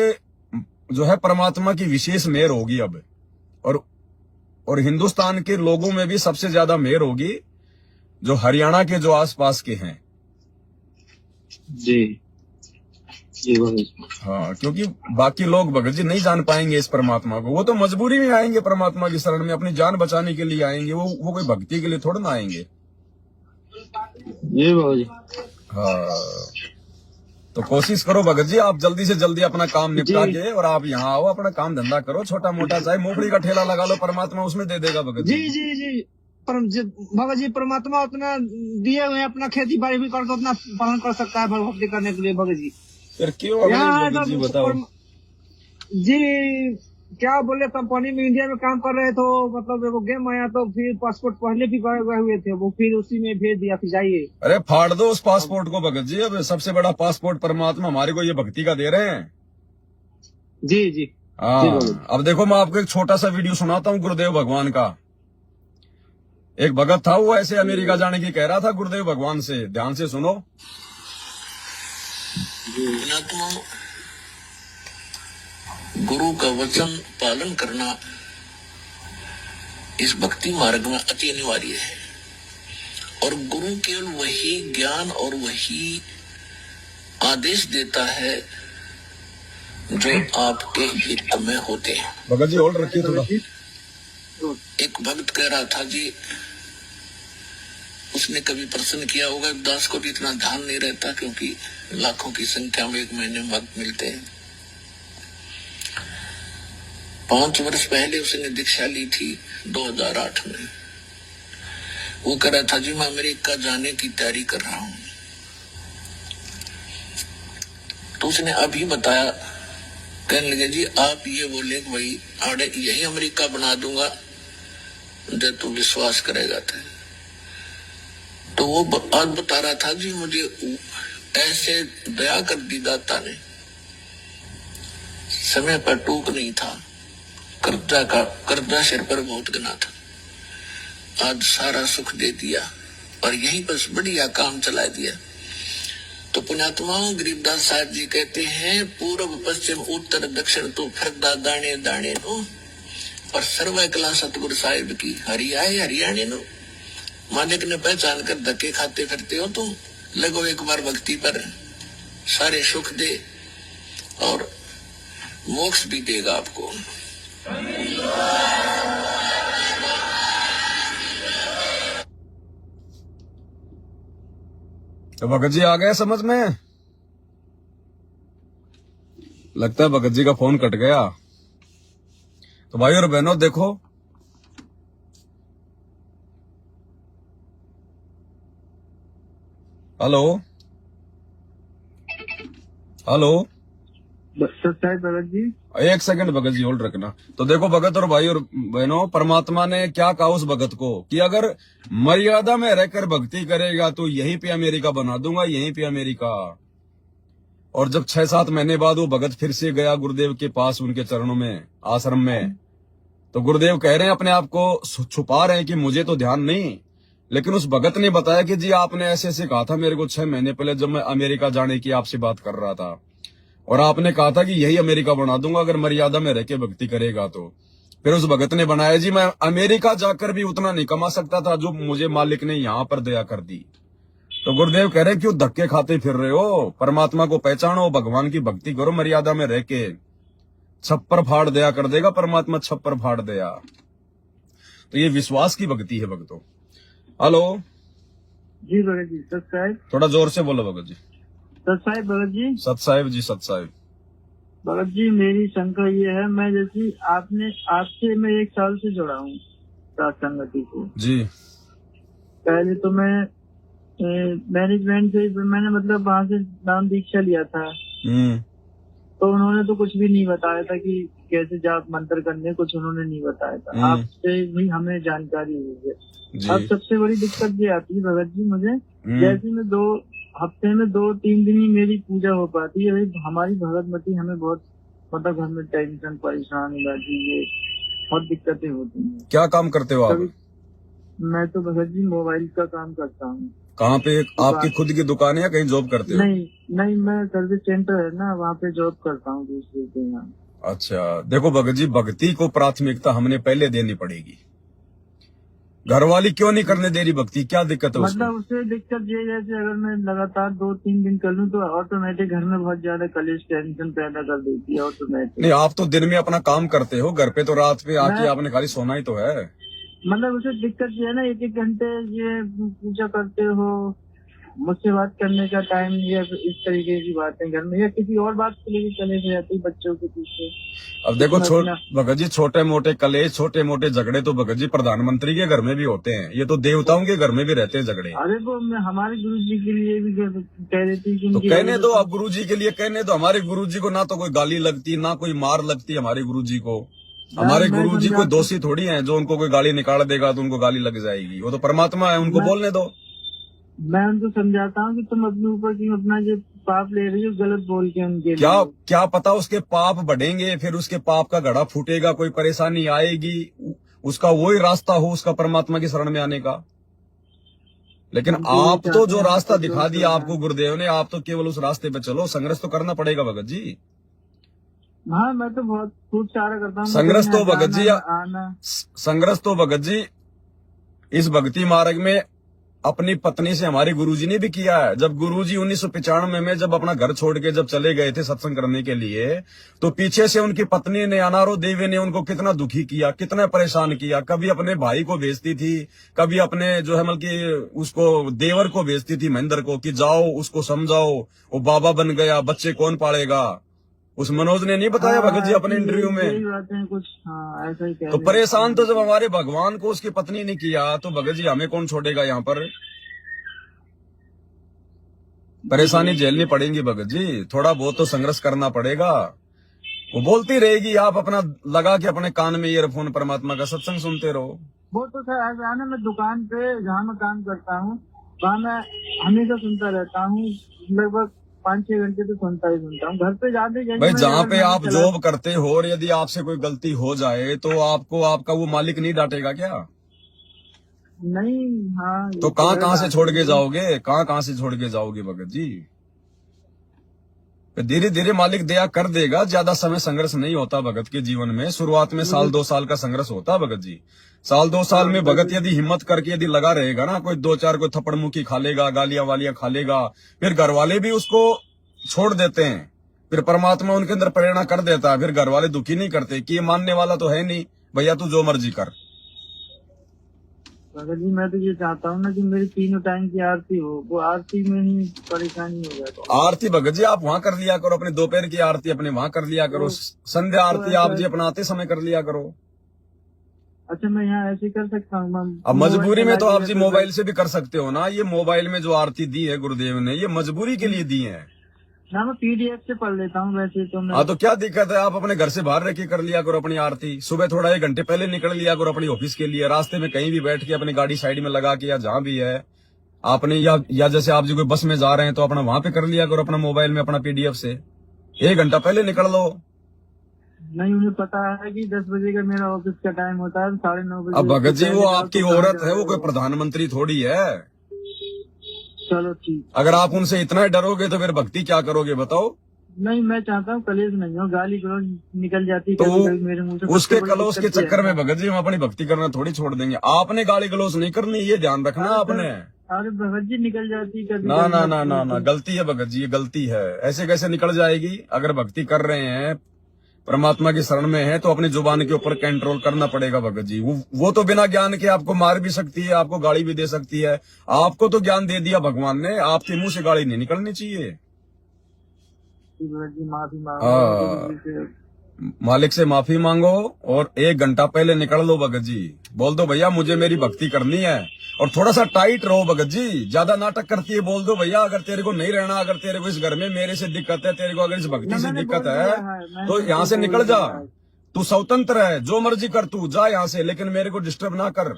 जो है परमात्मा की विशेष मेहर होगी अब, और हिंदुस्तान के लोगों में भी सबसे ज्यादा मेहर होगी जो हरियाणा के जो आसपास के हैं। जी हाँ, क्योंकि बाकी लोग भगत जी नहीं जान पाएंगे इस परमात्मा को। वो तो मजबूरी में आएंगे परमात्मा की शरण में, अपनी जान बचाने के लिए आएंगे। वो कोई भक्ति के लिए थोड़ा ना आएंगे। जी हाँ, तो कोशिश करो भगत जी, आप जल्दी से जल्दी अपना काम निपटा के और आप यहाँ आओ, अपना काम धंधा करो, छोटा मोटा चाहे मूंगफली का ठेला लगा लो, परमात्मा उसमें दे देगा भगत जी। जी भगत जी परमात्मा उतना दिए हुए अपना खेती बाड़ी भी करके उतना पालन कर सकता है भक्ति करने के लिए भगत जी। फिर क्यों भगत जी बताओ? जी क्या बोले, कंपनी में इंडिया में काम कर रहे तो मतलब वो गेम आया तो फिर पासपोर्ट पहले भी गए हुए थे, वो फिर उसी में भेज दिया कि जाइए। अरे फाड़ दो उस पासपोर्ट को भगत जी। अब सबसे बड़ा पासपोर्ट परमात्मा हमारे को ये भक्ति का दे रहे हैं। जी हाँ, अब देखो मैं आपको एक छोटा सा वीडियो सुनाता हूँ गुरुदेव भगवान का। एक भगत था, वो ऐसे अमेरिका जाने की कह रहा था गुरुदेव भगवान से। ध्यान से सुनो। गुरु का वचन पालन करना इस भक्ति मार्ग में अति अनिवार्य है, और गुरु केवल वही ज्ञान और वही आदेश देता है जो आपके हित में होते हैं। भगत जी होल्ड रखिए थोड़ा। एक भक्त कह रहा था जी, उसने कभी प्रश्न किया होगा। दास को भी इतना ध्यान नहीं रहता क्योंकि लाखों की संख्या में एक महीने में भक्त मिलते हैं। 5 वर्ष पहले उसने दीक्षा ली थी 2008 में। वो कह रहा था जी मैं अमेरिका जाने की तैयारी कर रहा हूं। तो उसने अभी बताया, कहने लगे जी आप ये बोले कि भाई आड़े यही अमेरिका बना दूंगा जब तू विश्वास करेगा तो वो आज बता रहा था जी मुझे ऐसे दया कर दी दाता ने, समय पर टूक नहीं था, कर्जा सिर पर बहुत गना था, आज सारा सुख दे दिया और यहीं पर बढ़िया काम चला दिया। तो पुण्यात्मा गरीबदास साहब जी कहते हैं पूर्व पश्चिम उत्तर दक्षिण तो फिरदा दाने दाने नो, पर सर्व कला सतगुरु साहिब की हरियाए हरियाणे नो। मालिक ने पहचान कर धक्के खाते फिरते हो तुम, लगो एक बार भक्ति पर, सारे सुख दे और मोक्ष भी देगा आपको। तो भगत जी आ गए समझ में? लगता है भगत जी का फोन कट गया। तो भाई और बहनों देखो, हेलो हेलो सच्चाई भगत जी, एक सेकंड भगत जी होल्ड रखना। तो देखो भगत और भाई और बहनों, परमात्मा ने क्या कहा उस भगत को कि अगर मर्यादा में रहकर भक्ति करेगा तो यहीं पे अमेरिका बना दूंगा, यहीं पे अमेरिका। और जब 6-7 महीने बाद वो भगत फिर से गया गुरुदेव के पास, उनके चरणों में, आश्रम में, तो गुरुदेव कह रहे हैं अपने आप को छुपा रहे हैं कि मुझे तो ध्यान नहीं, लेकिन उस भगत ने बताया कि जी आपने ऐसे ऐसे कहा था मेरे को 6 महीने पहले जब मैं अमेरिका जाने की आपसे बात कर रहा था, और आपने कहा था कि यही अमेरिका बना दूंगा अगर मर्यादा में रह के भक्ति करेगा तो। फिर उस भगत ने बनाया जी मैं अमेरिका जाकर भी उतना नहीं कमा सकता था जो मुझे मालिक ने यहाँ पर दया कर दी। तो गुरुदेव कह रहे क्यों धक्के खाते फिर रहे हो, परमात्मा को पहचानो, भगवान की भक्ति करो, मर्यादा में रह के, छप्पर फाड़ दया कर देगा परमात्मा, छप्पर फाड़ दया। तो ये विश्वास की भक्ति है भक्तों। हेलो जी भगत जी, सत साहिब, थोड़ा जोर से बोलो भगत जी। सत साहिब भगत जी, सत साहिब जी, सत साहिब। भगत जी मेरी शंका ये है, मैं जैसी आपसे मैं 1 साल से जुड़ा हूँ सात संगति से जी। पहले तो मैं मैनेजमेंट से मैंने मतलब वहाँ से नाम दीक्षा लिया था, तो उन्होंने तो कुछ भी नहीं बताया था कि कैसे जाप मंत्र करने, कुछ उन्होंने नहीं बताया था। आपसे भी हमें जानकारी हुई है। अब सबसे बड़ी दिक्कत ये आती है भगत जी मुझे, जैसे मैं 2 हफ्ते में 2-3 दिन ही मेरी पूजा हो पाती है। हमारी भगतमती हमें बहुत मतलब घर में टेंशन परेशानी रहती है, बहुत दिक्कतें होती हैं। क्या काम करते हो आप? मैं तो भगत जी मोबाइल का काम करता हूँ। कहाँ पे? आपकी खुद की दुकान है या कहीं जॉब करते हो? नहीं, मैं सर्विस सेंटर है ना, वहाँ पे जॉब करता हूँ दूसरे के यहाँ। अच्छा देखो भगत जी, भक्ति को प्राथमिकता हमने पहले देनी पड़ेगी। घरवाली क्यों नहीं करने दे रही भक्ति, क्या दिक्कत है उसको? मतलब उससे दिक्कत ये है जैसे अगर मैं लगातार 2-3 दिन कर लूँ तो ऑटोमेटिक घर में बहुत ज्यादा कलेश टेंशन पैदा कर देती है ऑटोमेटिक। नहीं, आप तो दिन में अपना काम करते हो, घर पे तो रात पे आके आपने खाली सोना ही तो है। मतलब उसे दिक्कत ये है ना, 1-1 घंटे ये पूजा करते हो, मुझसे बात करने का टाइम या इस तरीके की बातें घर में, या किसी और बात के लिए भी चले जाती बच्चों के पीछे। अब देखो भगत जी, छोटे मोटे कलेश, छोटे मोटे झगड़े तो भगत जी प्रधानमंत्री के घर में भी होते हैं, ये तो देवताओं के घर में भी रहते हैं झगड़े। अरे वो हमारे गुरु जी के लिए भी कह रही थी, तो कहने दो आप गुरु जी के लिए, कहने दो। हमारे गुरु जी को ना तो कोई गाली लगती, ना कोई मार लगती हमारे गुरु जी को। हमारे गुरु जी कोई दोषी थोड़ी हैं जो उनको कोई गाली निकाल देगा तो उनको गाली लग जाएगी। वो तो परमात्मा है, उनको बोलने दो। मैं उनको समझाता हूँ कि तुम अपने ऊपर की अपना जो पाप ले रही हो गलत बोल के उनके क्या पता उसके पाप बढ़ेंगे, फिर उसके पाप का घड़ा फूटेगा, कोई परेशानी आएगी, उसका वही रास्ता हो उसका परमात्मा की शरण में आने का। लेकिन आप तो जो रास्ता दिखा दिया आपको गुरुदेव ने, आप तो केवल उस रास्ते पे चलो। संघर्ष तो करना पड़ेगा भगत जी। हाँ, मैं तो बहुत खूब सारा करता हूँ। संघर्ष तो भगत जी, संघर्ष तो भगत जी इस भक्ति मार्ग में अपनी पत्नी से हमारे गुरुजी ने भी किया है। जब गुरुजी 1995 में जब अपना घर छोड़ के जब चले गए थे सत्संग करने के लिए, तो पीछे से उनकी पत्नी ने, अनारो देवी ने उनको कितना दुखी किया, कितना परेशान किया। कभी अपने भाई को भेजती थी, कभी अपने जो है मतलब कि उसको देवर को भेजती थी महेंद्र को, कि जाओ उसको समझाओ, वो बाबा बन गया, बच्चे कौन पालेगा। उस मनोज ने नहीं बताया भगत जी अपने इंटरव्यू में कुछ ऐसा ही कह तो परेशान तो जब हमारे भगवान को उसकी पत्नी ने किया, तो भगत जी हमें कौन छोड़ेगा यहाँ पर। परेशानी झेलनी पड़ेगी भगत जी, थोड़ा बहुत तो संघर्ष करना पड़ेगा। वो बोलती रहेगी, आप अपना लगा के अपने कान में ईयरफोन परमात्मा का सत्संग सुनते रहो। वो तो सर ऐसा है ना, मैं दुकान पे जहाँ मैं काम करता हूँ वहाँ मैं हमेशा सुनता रहता हूँ, लगभग 5-6 घंटे तो सुनता हूँ। घर पे जाते भाई जहाँ पे आप जॉब करते हो और यदि आपसे कोई गलती हो जाए तो आपको आपका वो मालिक नहीं डांटेगा क्या? नहीं। हाँ, तो कहाँ से छोड़ के जाओगे, कहाँ से छोड़ के जाओगे भगत जी। धीरे धीरे मालिक दया कर देगा। ज्यादा समय संघर्ष नहीं होता भगत के जीवन में। शुरुआत में 1-2 साल का संघर्ष होता है भगत जी। 1-2 साल में भगत यदि हिम्मत करके यदि लगा रहेगा ना, कोई 2-4 कोई थप्पड़ मुक्की खा लेगा, गालियां वालियां खा लेगा, फिर घर वाले भी उसको छोड़ देते हैं, फिर परमात्मा उनके अंदर प्रेरणा कर देता है, फिर घर वाले दुखी नहीं करते कि ये मानने वाला तो है नहीं, भैया तू जो मर्जी कर। भगत जी मैं तो ये चाहता हूँ ना कि मेरी 3 टाइम की आरती हो, वो आरती में ही परेशानी हो जाती है। आरती भगत जी आप वहाँ कर लिया करो, अपने दोपहर की आरती अपने वहाँ कर लिया करो, संध्या आरती आप जी अपना आते समय कर लिया करो। अच्छा मैं यहाँ ऐसे कर सकता हूँ? अब मजबूरी में तो आप जी मोबाइल से भी कर सकते हो ना। ये मोबाइल में जो आरती दी है गुरुदेव ने, ये मजबूरी के लिए दी है ना। मैं PDF से पढ़ लेता हूँ वैसे तो मैं। हाँ तो क्या दिक्कत है, आप अपने घर से बाहर रह के कर लिया करो अपनी आरती। सुबह थोड़ा 1 घंटे पहले निकल लिया करो अपनी ऑफिस के लिए, रास्ते में कहीं भी बैठ के अपनी गाड़ी साइड में लगा के, या जहाँ भी है आपने, या जैसे आप जी कोई बस में जा रहे हैं तो अपना वहां पे कर लिया करो अपना मोबाइल में अपना PDF से। 1 घंटा पहले निकल लो। नहीं, उन्हें पता है कि 10 बजे का मेरा ऑफिस का टाइम होता है, 9:30 बजे। अब भगत जी वो आपकी औरत है, वो कोई प्रधानमंत्री थोड़ी है। चलो ठीक। अगर आप उनसे इतना ही डरोगे तो फिर भक्ति क्या करोगे बताओ? नहीं, मैं चाहता हूँ कलेश नहीं हो, गाली गलौज निकल जाती तो मेरे मुंह से। उसके कलेश के चक्कर में भगत जी हम अपनी भक्ति करना थोड़ी छोड़ देंगे। आपने गाली गलौज नहीं करनी, ये ध्यान रखना आपने। अरे भगत जी निकल जाती कभी। ना ना ना ना ना, गलती है भगत जी, ये गलती है। ऐसे कैसे निकल जाएगी? अगर भक्ति कर रहे हैं, परमात्मा की शरण में है, तो अपनी जुबान के ऊपर कंट्रोल करना पड़ेगा भगत जी। वो तो बिना ज्ञान के आपको मार भी सकती है, आपको गाली भी दे सकती है। आपको तो ज्ञान दे दिया भगवान ने, आपके मुंह से गाली नहीं निकलनी चाहिए। माफी मांगो, मालिक से माफी मांगो और 1 घंटा पहले निकल लो भगत जी। बोल दो भैया मुझे मेरी भक्ति करनी है, और थोड़ा सा टाइट रहो भगत जी। ज्यादा नाटक करती है, बोल दो भैया अगर तेरे को नहीं रहना, अगर तेरे को इस घर में मेरे से दिक्कत है, तेरे को अगर इस भक्ति से दिक्कत है तो यहाँ से निकल जा। तू स्वतंत्र है, जो मर्जी कर, तू जा यहाँ से, लेकिन मेरे को डिस्टर्ब ना कर।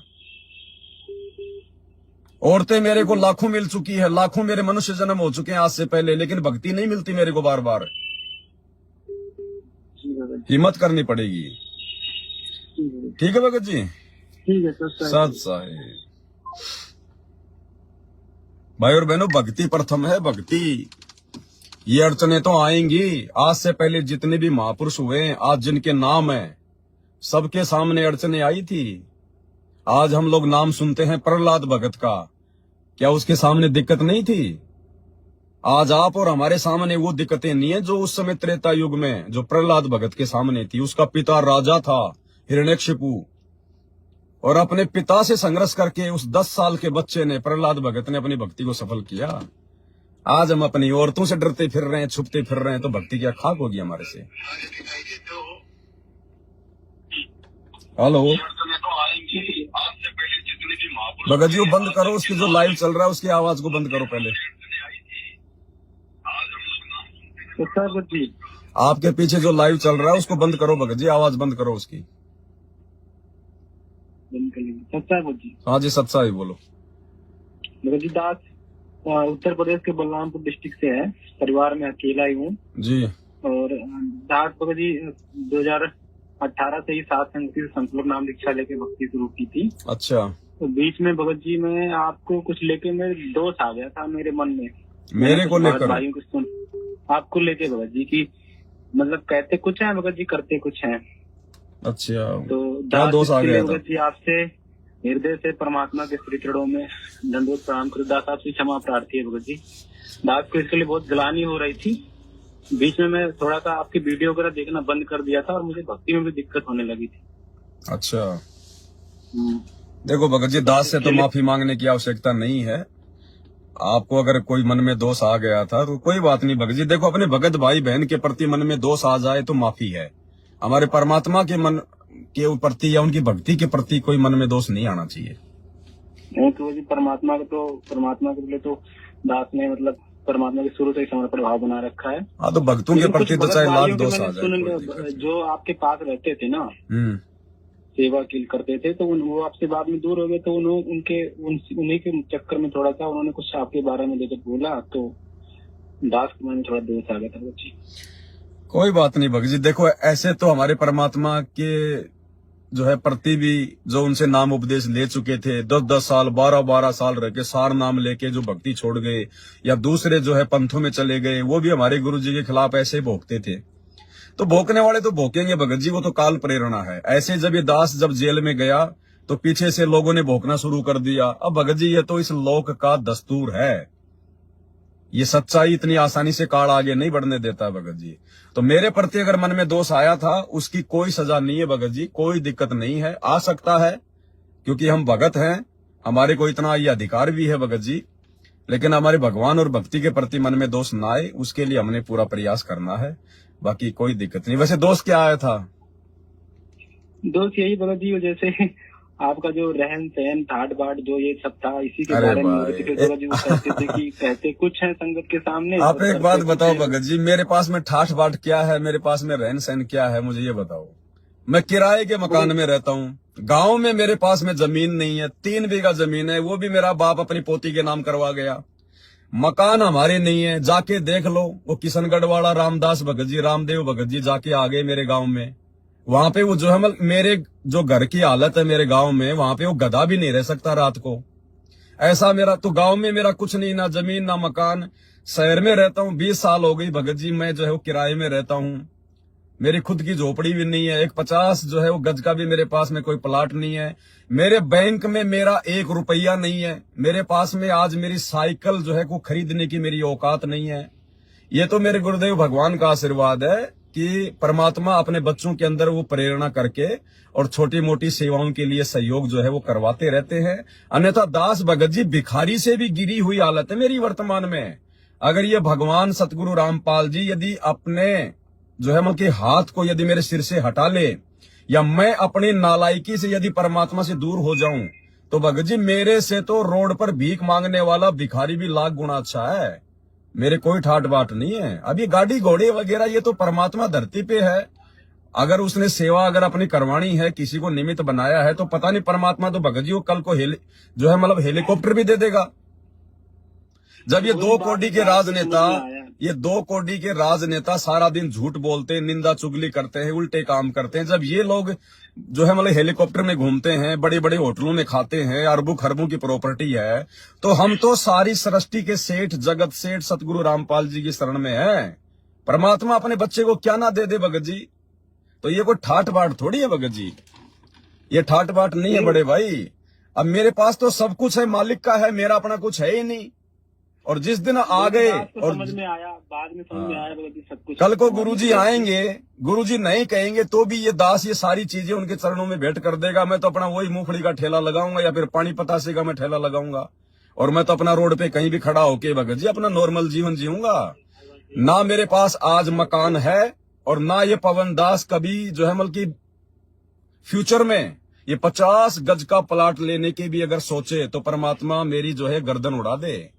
औरतें मेरे को लाखों मिल चुकी है, लाखों मेरे मनुष्य जन्म हो चुके हैं आज से पहले, लेकिन भक्ति नहीं मिलती मेरे को बार बार। हिम्मत करनी पड़ेगी। ठीक है भगत जी? ठीक है सत साहिब। भाई और बहनों, भक्ति प्रथम है, भक्ति। ये अड़चने तो आएंगी। आज से पहले जितने भी महापुरुष हुए, आज जिनके नाम है, सबके सामने अड़चने आई थी। आज हम लोग नाम सुनते हैं प्रहलाद भगत का, क्या उसके सामने दिक्कत नहीं थी? आज आप और हमारे सामने वो दिक्कतें नहीं है जो उस समय त्रेता युग में जो प्रहलाद भगत के सामने थी। उसका पिता राजा था हिरण्यकशिपु, और अपने पिता से संघर्ष करके उस 10 साल के बच्चे ने, प्रहलाद भगत ने, अपनी भक्ति को सफल किया। आज हम अपनी औरतों से डरते फिर रहे हैं, छुपते फिर रहे हैं, तो भक्ति क्या खाक होगी हमारे से? हेलो भगत जी, वो बंद करो, उसकी जो लाइव चल रहा है उसकी आवाज को बंद करो पहले। आपके पीछे जो लाइव चल रहा है उसको बंद करो भगत जी, आवाज बंद करो उसकी। हाँ जी, सच्चा ही बोलो। भगत जी दास उत्तर प्रदेश के बलरामपुर डिस्ट्रिक्ट से है, परिवार में अकेला ही हूँ जी। और दास भगत जी 2018 से ही सात संगति से संकल्प नाम दीक्षा लेके भक्ति शुरू की थी। अच्छा। तो बीच में भगत जी में आपको कुछ लेके मेरे दोष आ गया था मेरे मन में, मेरे को लेकर? भाइयों को सुन, आपको लेके भगत जी की, मतलब कहते कुछ है भगत जी, करते कुछ है। अच्छा, तो क्या दोष आ गया था? भगत जी आपसे हृदय से परमात्मा के श्री चरणों में दंडवत प्रणाम कर दास आपसे क्षमा प्रार्थी है भगत जी। दास को इसके लिए बहुत ग्लानि हो रही थी। बीच में मैं थोड़ा सा आपकी वीडियो वगैरह देखना बंद कर दिया था और मुझे भक्ति में भी दिक्कत होने लगी थी। अच्छा, देखो भगत जी, दास से तो माफी मांगने की आवश्यकता नहीं है। आपको अगर कोई मन में दोष आ गया था तो कोई बात नहीं भगत जी। देखो, अपने भगत भाई बहन के प्रति मन में दोष आ जाए तो माफी है। हमारे परमात्मा के मन के प्रति या उनकी भक्ति के प्रति कोई मन में दोष नहीं आना चाहिए। नहीं तो जी, परमात्मा के लिए तो दास ने मतलब परमात्मा के शुरू से ही समर्पण भाव बना रखा है। हाँ, तो भक्तों के प्रति तो चाहे लाख दोष आ जाए। जो आपके पास रहते थे ना, सेवा करते थे, तो वो आपसे बाद में दूर हो गए, तो उन्हीं के चक्कर में थोड़ा सा उन्होंने कुछ आपके बारे में जब बोला तो दास के मन में थोड़ा दोष आ गया था बच्ची। कोई बात नहीं भगत जी। देखो, ऐसे तो हमारे परमात्मा के जो है प्रति भी जो उनसे नाम उपदेश ले चुके थे, 10-10 साल 12-12 साल रह के सार नाम लेके जो भक्ति छोड़ गए या दूसरे जो है पंथों में चले गए, वो भी हमारे गुरु जी के खिलाफ ऐसे भोगते थे। तो भोंकने वाले तो भोंकेंगे भगत जी, वो तो काल प्रेरणा है। ऐसे जब ये दास जब जेल में गया तो पीछे से लोगों ने भोंकना शुरू कर दिया। अब भगत जी, ये तो इस लोक का दस्तूर है। ये सच्चाई इतनी आसानी से काल आगे नहीं बढ़ने देता भगत जी। तो मेरे प्रति अगर मन में दोष आया था, उसकी कोई सजा नहीं है भगत जी, कोई दिक्कत नहीं है। आ सकता है क्योंकि हम भगत हैं, हमारे को इतना ये अधिकार भी है भगत जी। लेकिन हमारे भगवान और भक्ति के प्रति मन में दोष ना आए, उसके लिए हमने पूरा प्रयास करना है। बाकी कोई दिक्कत नहीं। वैसे दोष क्या आया था? दोस्त यही भगत जी, जैसे आपका जो रहन सहन ठाट बाट जो ये सब था, इसी के बारे में कहते थे कि कहते कुछ है संगत के सामने। आप एक बात बताओ भगत जी, मेरे पास में ठाठ बाट क्या है, मेरे पास में रहन सहन क्या है, मुझे ये बताओ। मैं किराए के मकान में रहता हूँ, गांव में मेरे पास में जमीन नहीं है, 3 बीघा जमीन है, वो भी मेरा बाप अपनी पोती के नाम करवा गया। मकान हमारे नहीं है, जाके देख लो। वो किशनगढ़ वाला रामदास भगत जी, रामदेव भगत जी जाके आ गए मेरे गांव में। वहां पे वो जो है मेरे जो घर की हालत है मेरे गांव में, वहां पे वो गधा भी नहीं रह सकता रात को। ऐसा मेरा तो गांव में मेरा कुछ नहीं, ना जमीन ना मकान। शहर में रहता हूँ, 20 साल हो गई भगत जी, मैं जो है वो किराए में रहता हूँ। मेरी खुद की झोपड़ी भी नहीं है, एक 50 जो है वो गज का भी मेरे पास में कोई प्लाट नहीं है। मेरे बैंक में मेरा 1 रुपया नहीं है। मेरे पास में आज मेरी साइकिल जो है को खरीदने की मेरी औकात नहीं है। ये तो मेरे गुरुदेव भगवान का आशीर्वाद है कि परमात्मा अपने बच्चों के अंदर वो प्रेरणा करके और छोटी मोटी सेवाओं के लिए सहयोग जो है वो करवाते रहते हैं। अन्यथा दास भगत जी भिखारी से भी गिरी हुई हालत है मेरी वर्तमान में। अगर ये भगवान सतगुरु रामपाल जी यदि अपने जो है के हाथ को यदि मेरे सिर से हटा ले, या मैं अपनी नालायकी से यदि परमात्मा से दूर हो जाऊं, तो भगत जी मेरे से तो रोड पर भीख मांगने वाला भिखारी भी लाख गुना अच्छा है। मेरे कोई ठाट बाट नहीं है। अभी गाड़ी घोड़े वगैरह ये तो परमात्मा धरती पे है। अगर उसने सेवा अगर अपनी करवानी है, किसी को निमित्त बनाया है, तो पता नहीं परमात्मा तो भगत जी को कल को जो है हेलीकॉप्टर भी दे देगा। जब ये 2 कोटी के राजनेता सारा दिन झूठ बोलते हैं, निंदा चुगली करते हैं, उल्टे काम करते हैं, जब ये लोग जो है हेलीकॉप्टर में घूमते हैं, बड़े बड़े होटलों में खाते हैं, अरबों खरबों की प्रॉपर्टी है, तो हम तो सारी सृष्टि के सेठ, जगत सेठ सतगुरु रामपाल जी की शरण में है। परमात्मा अपने बच्चे को क्या ना दे दे भगत जी। तो ये कोई ठाट बाट थोड़ी है भगत जी, ये ठाट बाट नहीं है बड़े भाई। अब मेरे पास तो सब कुछ है, मालिक का है, मेरा अपना कुछ है ही नहीं। और जिस दिन आ गए और समझ में आया, बाद में समझ में आया सब कुछ। कल को गुरुजी आएंगे, गुरुजी नहीं कहेंगे तो भी ये दास ये सारी चीजें उनके चरणों में भेंट कर देगा। मैं तो अपना वही मूंगफली का ठेला लगाऊंगा या फिर पानी पतासे का मैं ठेला लगाऊंगा, और मैं तो अपना रोड पे कहीं भी खड़ा होके भगत जी अपना नॉर्मल जीवन जीऊंगा। ना मेरे पास आज मकान है और ना ये पवन दास कभी जो है फ्यूचर में ये 50 गज का प्लाट लेने की भी अगर सोचे तो परमात्मा मेरी जो है गर्दन उड़ा दे।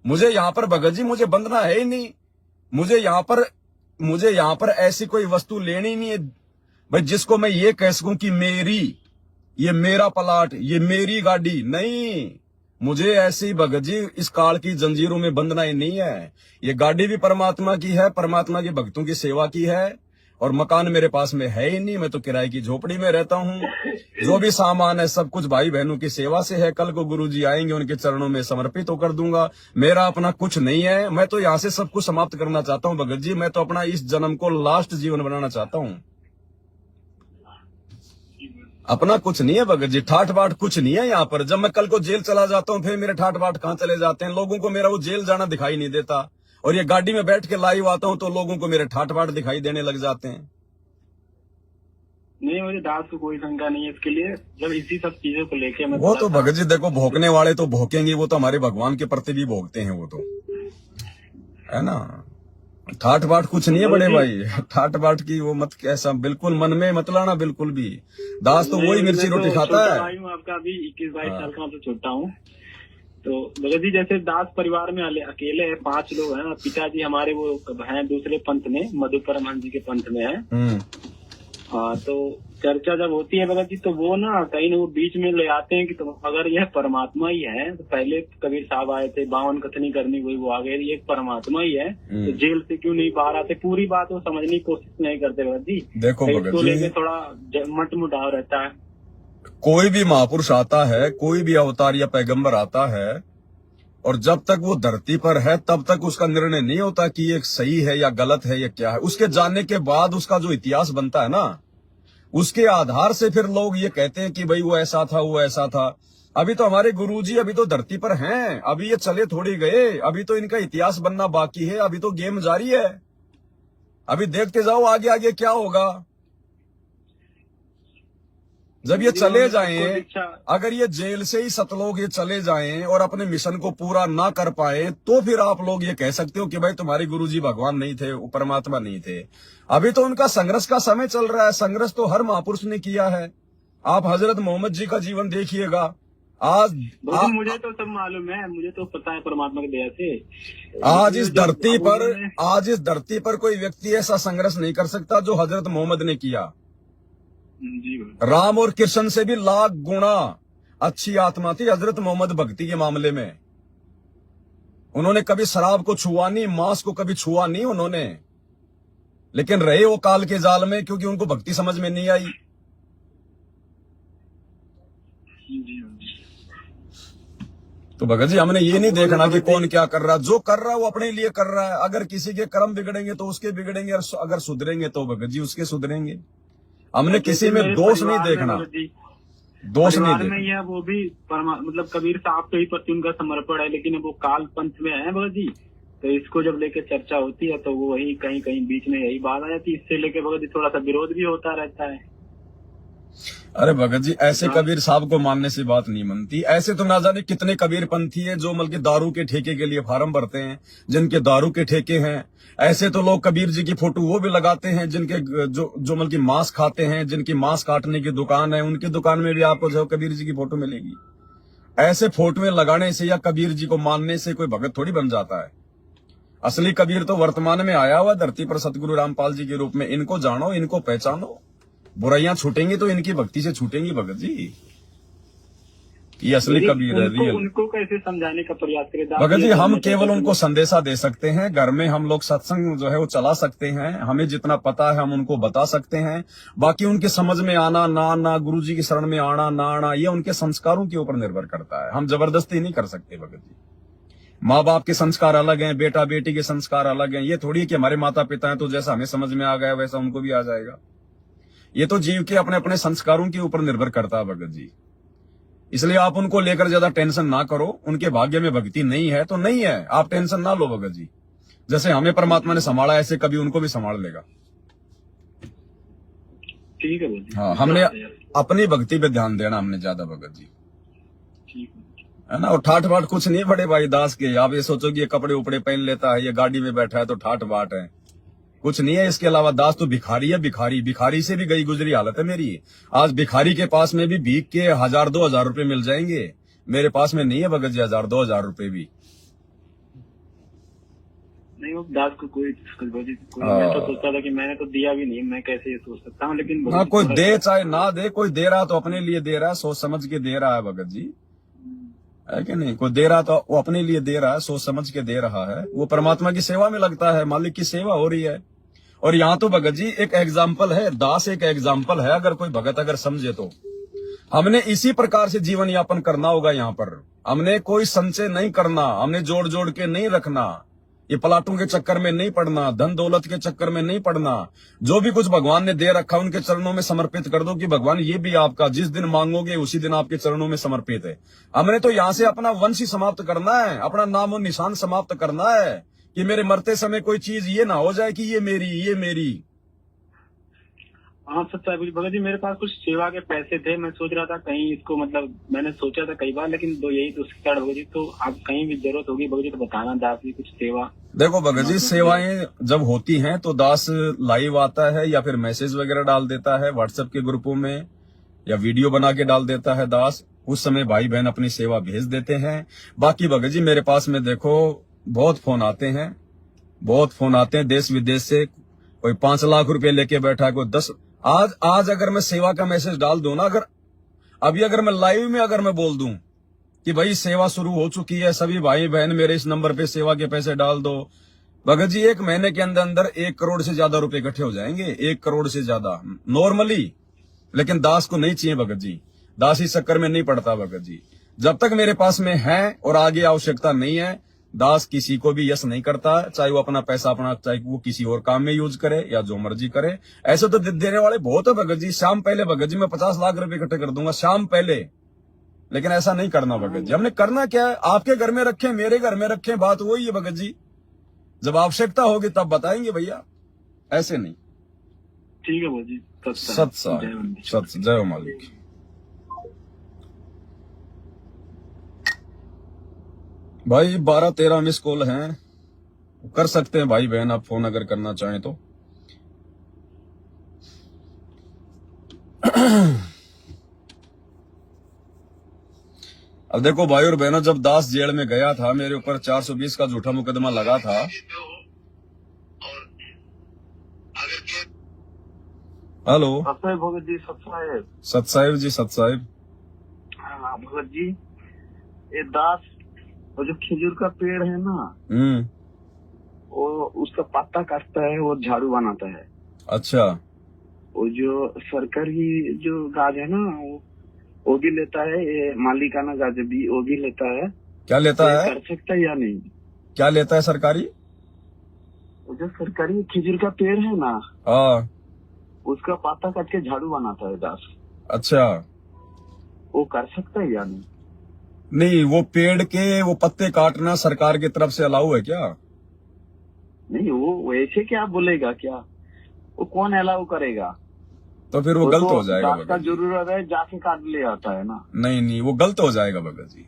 मुझे यहाँ पर भगत जी मुझे बंधना है ही नहीं। मुझे यहाँ पर ऐसी कोई वस्तु लेनी नहीं है भाई जिसको मैं ये कह सकूं कि ये मेरा प्लाट, ये मेरी गाड़ी। नहीं, मुझे ऐसी भगत जी इस काल की जंजीरों में बंधना ही नहीं है। ये गाड़ी भी परमात्मा की है, परमात्मा के भक्तों की सेवा की है, और मकान मेरे पास में है ही नहीं। मैं तो किराए की झोपड़ी में रहता हूँ। जो भी सामान है सब कुछ भाई बहनों की सेवा से है। कल को गुरुजी आएंगे, उनके चरणों में समर्पित तो कर दूंगा। मेरा अपना कुछ नहीं है। मैं तो यहाँ से सब कुछ समाप्त करना चाहता हूँ भगत जी। मैं तो अपना इस जन्म को लास्ट जीवन बनाना चाहता हूँ। अपना कुछ नहीं है भगत जी, ठाठ बाट कुछ नहीं है यहाँ पर। जब मैं कल को जेल चला जाता हूँ फिर मेरे ठाठ बाट कहाँ चले जाते हैं? लोगों को मेरा वो जेल जाना दिखाई नहीं देता, और ये गाड़ी में बैठ के लाइव आता हूँ तो लोगों को मेरे ठाठ बाट दिखाई देने लग जाते हैं। नहीं, मुझे दास को कोई शंका नहीं है इसके लिए। जब इसी सब चीजों को लेके मैं वो तो भगत जी देखो, भोंकने वाले तो भोंकेंगे, वो तो हमारे भगवान के प्रति भी भोंकते हैं, वो तो है ना। ठाठ बाट कुछ नहीं है बड़े भाई, ठाठ बाट की वो मत ऐसा बिल्कुल मन में मत लाना बिल्कुल भी। दास तो वही मिर्ची रोटी खाता है। आपका भी 21-22 साल का, तो छोटा हूँ। तो भगत जी जैसे दास परिवार में अकेले है, 5 लोग हैं। पिताजी हमारे वो हैं दूसरे पंथ में, मधु परमहंस जी के पंथ में है। हाँ, तो चर्चा जब होती है भगत जी तो वो ना कहीं ना वो बीच में ले आते हैं कि तो अगर यह परमात्मा ही है, तो पहले कबीर साहब आए थे, 52 कथनी करनी हुई, वो आ गए, ये परमात्मा ही है तो जेल से क्यों नहीं बाहर आते? पूरी बात वो समझने की कोशिश नहीं करते भगत जी। देखो भगत जी, लेके थोड़ा मटमुटाव रहता है। कोई भी महापुरुष आता है, कोई भी अवतार या पैगंबर आता है, और जब तक वो धरती पर है तब तक उसका निर्णय नहीं होता कि ये सही है या गलत है या क्या है। उसके जानने के बाद उसका जो इतिहास बनता है ना, उसके आधार से फिर लोग ये कहते हैं कि भाई वो ऐसा था, वो ऐसा था। अभी तो हमारे गुरुजी अभी तो धरती पर हैं, अभी ये चले थोड़ी गए, अभी तो इनका इतिहास बनना बाकी है, अभी तो गेम जारी है। अभी देखते जाओ आगे आगे क्या होगा। जब ये चले जाएं, अगर ये जेल से ही सतलोग ये चले जाएं और अपने मिशन को पूरा ना कर पाए, तो फिर आप लोग ये कह सकते हो कि भाई तुम्हारे गुरुजी भगवान नहीं थे, वो परमात्मा नहीं थे। अभी तो उनका संघर्ष का समय चल रहा है, संघर्ष तो हर महापुरुष ने किया है। आप हजरत मोहम्मद जी का जीवन देखिएगा। आज मुझे तो सब मालूम है, मुझे तो पता है परमात्मा की दया से। आज इस धरती पर कोई व्यक्ति ऐसा संघर्ष नहीं कर सकता जो हजरत मोहम्मद ने किया। राम और कृष्ण से भी लाख गुना अच्छी आत्मा थी हजरत मोहम्मद भक्ति के मामले में। उन्होंने कभी शराब को छुआ नहीं, मांस को कभी छुआ नहीं उन्होंने, लेकिन रहे वो काल के जाल में क्योंकि उनको भक्ति समझ में नहीं आई। तो भगत जी हमने ये नहीं देखना कि कौन क्या कर रहा है, जो कर रहा है वो अपने लिए कर रहा है। अगर किसी के कर्म बिगड़ेंगे तो उसके बिगड़ेंगे, अगर सुधरेंगे तो भगत जी उसके सुधरेंगे। हमने किसी में दोष नहीं देखना, दोष नहीं देखना। में वो भी मतलब कबीर साहब के ही प्रति उनका समर्पण है, लेकिन वो काल पंथ में है भगत जी। तो इसको जब लेके चर्चा होती है तो वो वही कहीं कहीं बीच में यही बात आ जाती है, इससे लेके भगत जी थोड़ा सा विरोध भी होता रहता है। अरे भगत जी ऐसे कबीर साहब को मानने से बात नहीं बनती। ऐसे तो ना जाने कितने कबीर पंथी है जो मतलब दारू के ठेके के लिए फार्म भरते हैं, जिनके दारू के ठेके हैं। ऐसे तो लोग कबीर जी की फोटो वो भी लगाते हैं जिनके जो मतलब मांस खाते हैं, जिनकी मांस काटने की दुकान है, उनकी दुकान में भी आपको जो कबीर जी की फोटो मिलेगी। ऐसे फोटो लगाने से या कबीर जी को मानने से कोई भगत थोड़ी बन जाता है। असली कबीर तो वर्तमान में आया हुआ धरती पर सतगुरु रामपाल जी के रूप में। इनको जानो, इनको पहचानो। बुराइयां छूटेंगी तो इनकी भक्ति से छूटेंगी भगत जी। ये असली कबीर है, रियल। उनको कैसे समझाने का प्रयास करें भगत जी? हम केवल उनको संदेशा दे सकते हैं। घर में हम लोग सत्संग जो है वो चला सकते हैं, हमें जितना पता है हम उनको बता सकते हैं। बाकी उनके समझ में आना ना आना, गुरु जी की शरण में आना ना आना, ये उनके संस्कारों के ऊपर निर्भर करता है। हम जबरदस्ती नहीं कर सकते भगत जी। माँ बाप के संस्कार अलग हैं, बेटा बेटी के संस्कार अलग हैं। ये थोड़ी कि हमारे माता पिता हैं तो जैसा हमें समझ में आ गया वैसा उनको भी आ जाएगा। ये तो जीव के अपने अपने संस्कारों के ऊपर निर्भर करता है भगत जी। इसलिए आप उनको लेकर ज्यादा टेंशन ना करो। उनके भाग्य में भक्ति नहीं है तो नहीं है, आप टेंशन ना लो भगत जी। जैसे हमें परमात्मा ने संभाला ऐसे कभी उनको भी संभाल लेगा। ठीक है। हाँ, हमने अपनी भक्ति पे ध्यान देना, हमने ज्यादा भगत जी, है ना। और ठाठ बाट कुछ नहीं बड़े भाई दास के। आप ये सोचो कि ये कपड़े उपड़े पहन लेता है, ये गाड़ी में बैठा है तो ठाठ बाट है, कुछ नहीं है। इसके अलावा दास तो भिखारी है, भिखारी से भी गई गुजरी हालत है मेरी। आज भिखारी के पास में भी भीख के 1000-2000 रुपए मिल जाएंगे, मेरे पास में नहीं है भगत जी 1000-2000 रुपए भी नहीं। वो दास को कोई मैं तो सोचता था कि मैंने तो दिया भी नहीं, मैं कैसे ये सोच सकता हूँ। लेकिन ना कोई दे चाहे ना दे, कोई दे रहा तो अपने लिए दे रहा है, सोच समझ के दे रहा है भगत जी, है कि नहीं। कोई दे रहा तो वो अपने लिए दे रहा है, सोच समझ के दे रहा है। वो परमात्मा की सेवा में लगता है, मालिक की सेवा हो रही है। और यहाँ तो भगत जी एक एग्जाम्पल है, दास एक एग्जाम्पल है। अगर कोई भगत अगर समझे तो हमने इसी प्रकार से जीवन यापन करना होगा। यहाँ पर हमने कोई संचय नहीं करना, हमने जोड़ जोड़ के नहीं रखना। ये प्लाटों के चक्कर में नहीं पड़ना, धन दौलत के चक्कर में नहीं पड़ना। जो भी कुछ भगवान ने दे रखा उनके चरणों में समर्पित कर दो कि भगवान ये भी आपका, जिस दिन मांगोगे उसी दिन आपके चरणों में समर्पित है। हमने तो यहाँ से अपना वंश ही समाप्त करना है, अपना नाम और निशान समाप्त करना है कि मेरे मरते समय कोई चीज ये ना हो जाए कि ये मेरी। हाँ सच्चा भगत जी, मेरे पास कुछ सेवा के पैसे थे, मैं सोच रहा था कहीं इसको, मतलब मैंने सोचा था कई बार, लेकिन तो यही तो कारण भगत जी, तो आप कहीं भी जरूरत होगी भगत जी तो बताना, दास की कुछ सेवा। देखो भगत जी, सेवाएं जब होती हैं तो दास लाइव आता है या फिर मैसेज वगैरह डाल देता है व्हाट्सएप के ग्रुपों में, या वीडियो बना के डाल देता है दास, उस समय भाई बहन अपनी सेवा भेज देते हैं। बाकी भगत जी मेरे पास में देखो बहुत फोन आते हैं देश विदेश से। कोई 5 लाख रुपए लेके बैठा है, कोई 10। आज अगर मैं सेवा का मैसेज डाल दूं ना, अगर मैं लाइव में अगर मैं बोल दूं कि भाई सेवा शुरू हो चुकी है, सभी भाई बहन मेरे इस नंबर पे सेवा के पैसे डाल दो, भगत जी 1 महीने के अंदर 1 करोड़ से ज्यादा रुपए इकट्ठे हो जाएंगे, 1 करोड़ से ज्यादा नॉर्मली। लेकिन दास को नहीं चाहिए भगत जी, दास इस चक्कर में नहीं पड़ता भगत जी। जब तक मेरे पास में है और आगे आवश्यकता नहीं है, दास किसी को भी यस नहीं करता, चाहे वो अपना पैसा चाहे वो किसी और काम में यूज करे या जो मर्जी करे। ऐसे तो देने वाले बहुत है भगत जी। शाम पहले भगत जी मैं 50 लाख रुपए इकट्ठे कर दूंगा शाम पहले, लेकिन ऐसा नहीं करना भगत जी। हमने करना क्या है, आपके घर में रखें, मेरे घर में रखें, बात वही है भगत जी। जब आवश्यकता होगी तब बताएंगे भैया, ऐसे नहीं। ठीक है भगत जी, सत जय मालिक। भाई 12-13 मिस कॉल हैं, कर सकते हैं भाई बहन आप फोन अगर करना चाहें तो। अब देखो भाई और बहनों, जब दास जेल में गया था मेरे ऊपर 420 का झूठा मुकदमा लगा था। हेलो भगत जी, सत साहिब जी, सत साहिब। हाँ भगत जी, ये दास वो जो खजूर का पेड़ है ना, वो उसका पत्ता काटता है, वो झाड़ू बनाता है। अच्छा। वो जो सरकारी जो गाज है ना, वो भी लेता है, ये मालिकाना गाज भी वो भी लेता है। क्या लेता है? कर सकता है या नहीं? क्या लेता है सरकारी? वो जो सरकारी खजूर का पेड़ है ना, हाँ, उसका पत्ता काट के झाड़ू बनाता है दास। अच्छा, वो कर सकता है या नहीं? नहीं, वो पेड़ के वो पत्ते काटना सरकार की तरफ से अलाउ है क्या? नहीं, वो वैसे क्या बोलेगा, क्या वो कौन अलाउ करेगा? तो फिर वो गलत हो जाएगा का जरूरत है, जाके काट ले आता है ना। नहीं, वो गलत हो जाएगा भगत जी।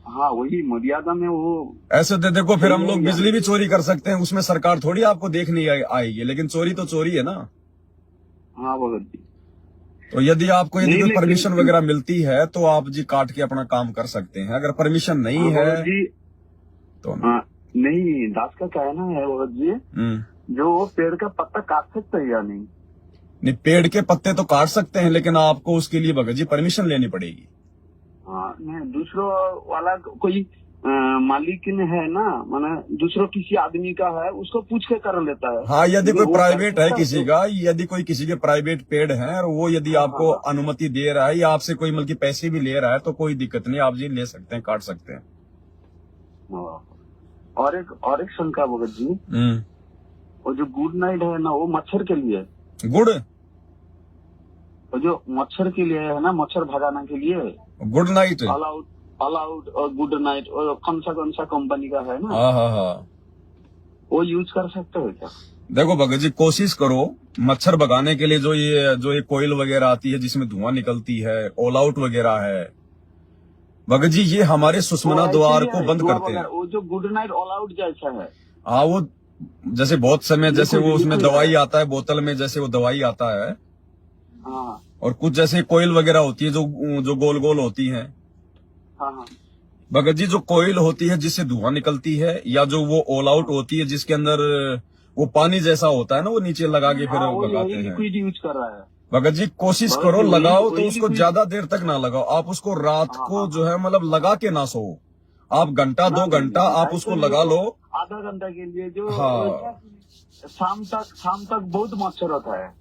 हाँ, वही मर्यादा में वो ऐसे देखो फिर हम लोग बिजली भी चोरी कर सकते हैं, उसमें सरकार थोड़ी आपको देखने आएगी, लेकिन चोरी तो चोरी है ना। हाँ भगत जी। तो यदि आपको कोई परमिशन वगैरह मिलती है तो आप जी काट के अपना काम कर सकते हैं। अगर परमिशन नहीं है जी तो नहीं। दास का कहना है भगत जी, जो पेड़ का पत्ता काट सकते हैं या नहीं? नहीं, पेड़ के पत्ते तो काट सकते हैं, लेकिन आपको उसके लिए भगत जी परमिशन लेनी पड़ेगी। हाँ, नहीं, दूसरों वाला कोई मालिक है ना, माना दूसरों किसी आदमी का है, उसको पूछ के कर लेता है। हाँ, यदि कोई प्राइवेट है किसी का, यदि कोई किसी के प्राइवेट पेड़ है और वो यदि आपको अनुमति दे रहा है या आपसे कोई मतलब पैसे भी ले रहा है तो कोई दिक्कत नहीं, आप जी ले सकते हैं, काट सकते हैं। और एक शंका भगत जी, वो जो गुड नाइट है ना, वो मच्छर के लिए गुड, वो जो मच्छर के लिए है ना, मच्छर भगाने के लिए गुड नाइट, ऑल आउट और गुड नाइट, और कौन सा कंपनी का है ना, हाँ, वो यूज कर सकते हो क्या? देखो भगत जी, कोशिश करो मच्छर भगाने के लिए। जो ये कोयल वगैरह आती है जिसमें धुआं निकलती है, ऑल आउट वगैरह है भगत जी, ये हमारे सुषमना द्वार को बंद करते हैं। वो जो गुड नाइट ऑल आउट जैसा है, हाँ, वो जैसे बहुत समय जैसे वो उसमें दवाई आता है बोतल में, जैसे वो दवाई आता है। हाँ, और कुछ जैसे कोयल वगैरह होती है जो गोल गोल होती है। हाँ, भगत जी, जो कोयल होती है जिससे धुआं निकलती है, या जो वो ऑल आउट होती है जिसके अंदर वो पानी जैसा होता है ना, वो नीचे लगा के फिर भगाते हैं। यूज कर रहा है भगत जी, कोशिश करो लगाओ तो उसको ज्यादा देर तक ना लगाओ। आप उसको रात को जो है मतलब लगा के ना सो, आप घंटा 2 घंटा आप उसको लगा लो, आधा घंटा के लिए। जो हाँ, शाम तक बहुत मच्छर होता है,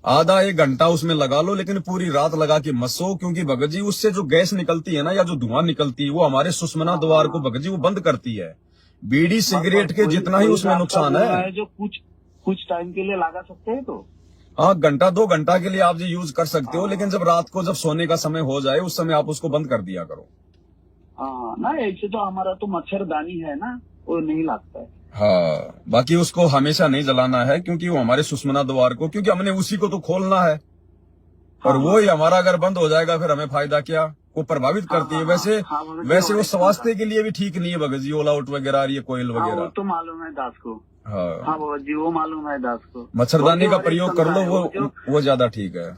आधा 1 घंटा उसमें लगा लो, लेकिन पूरी रात लगा के मत सो, क्योंकि भगत जी उससे जो गैस निकलती है ना, या जो धुआं निकलती है, वो हमारे सुषमना द्वार को भगत जी वो बंद करती है। बीड़ी सिगरेट के जितना ही उसमें नुकसान है, जो कुछ टाइम के लिए लगा सकते हैं। तो हाँ, घंटा 2 घंटा के लिए आप ये यूज कर सकते हो, लेकिन जब रात को जब सोने का समय हो जाए उस समय आप उसको बंद कर दिया करो। हाँ ना, ऐसे तो हमारा तो मच्छरदानी है ना, वो नहीं लगता है। हाँ, बाकी उसको हमेशा नहीं जलाना है, क्योंकि वो हमारे सुषमना द्वार को, क्योंकि हमने उसी को तो खोलना है, और वो ही हमारा अगर बंद हो जाएगा फिर हमें फायदा क्या, वो प्रभावित करती है। वैसे वो स्वास्थ्य के लिए भी ठीक नहीं है भगत जी, ऑल आउट वगैरह, ये कोयल वगैरह। वो तो मालूम है दास को। हाँ भगत जी, वो मालूम है दास को। मच्छरदानी का प्रयोग कर लो, वो ज्यादा ठीक है।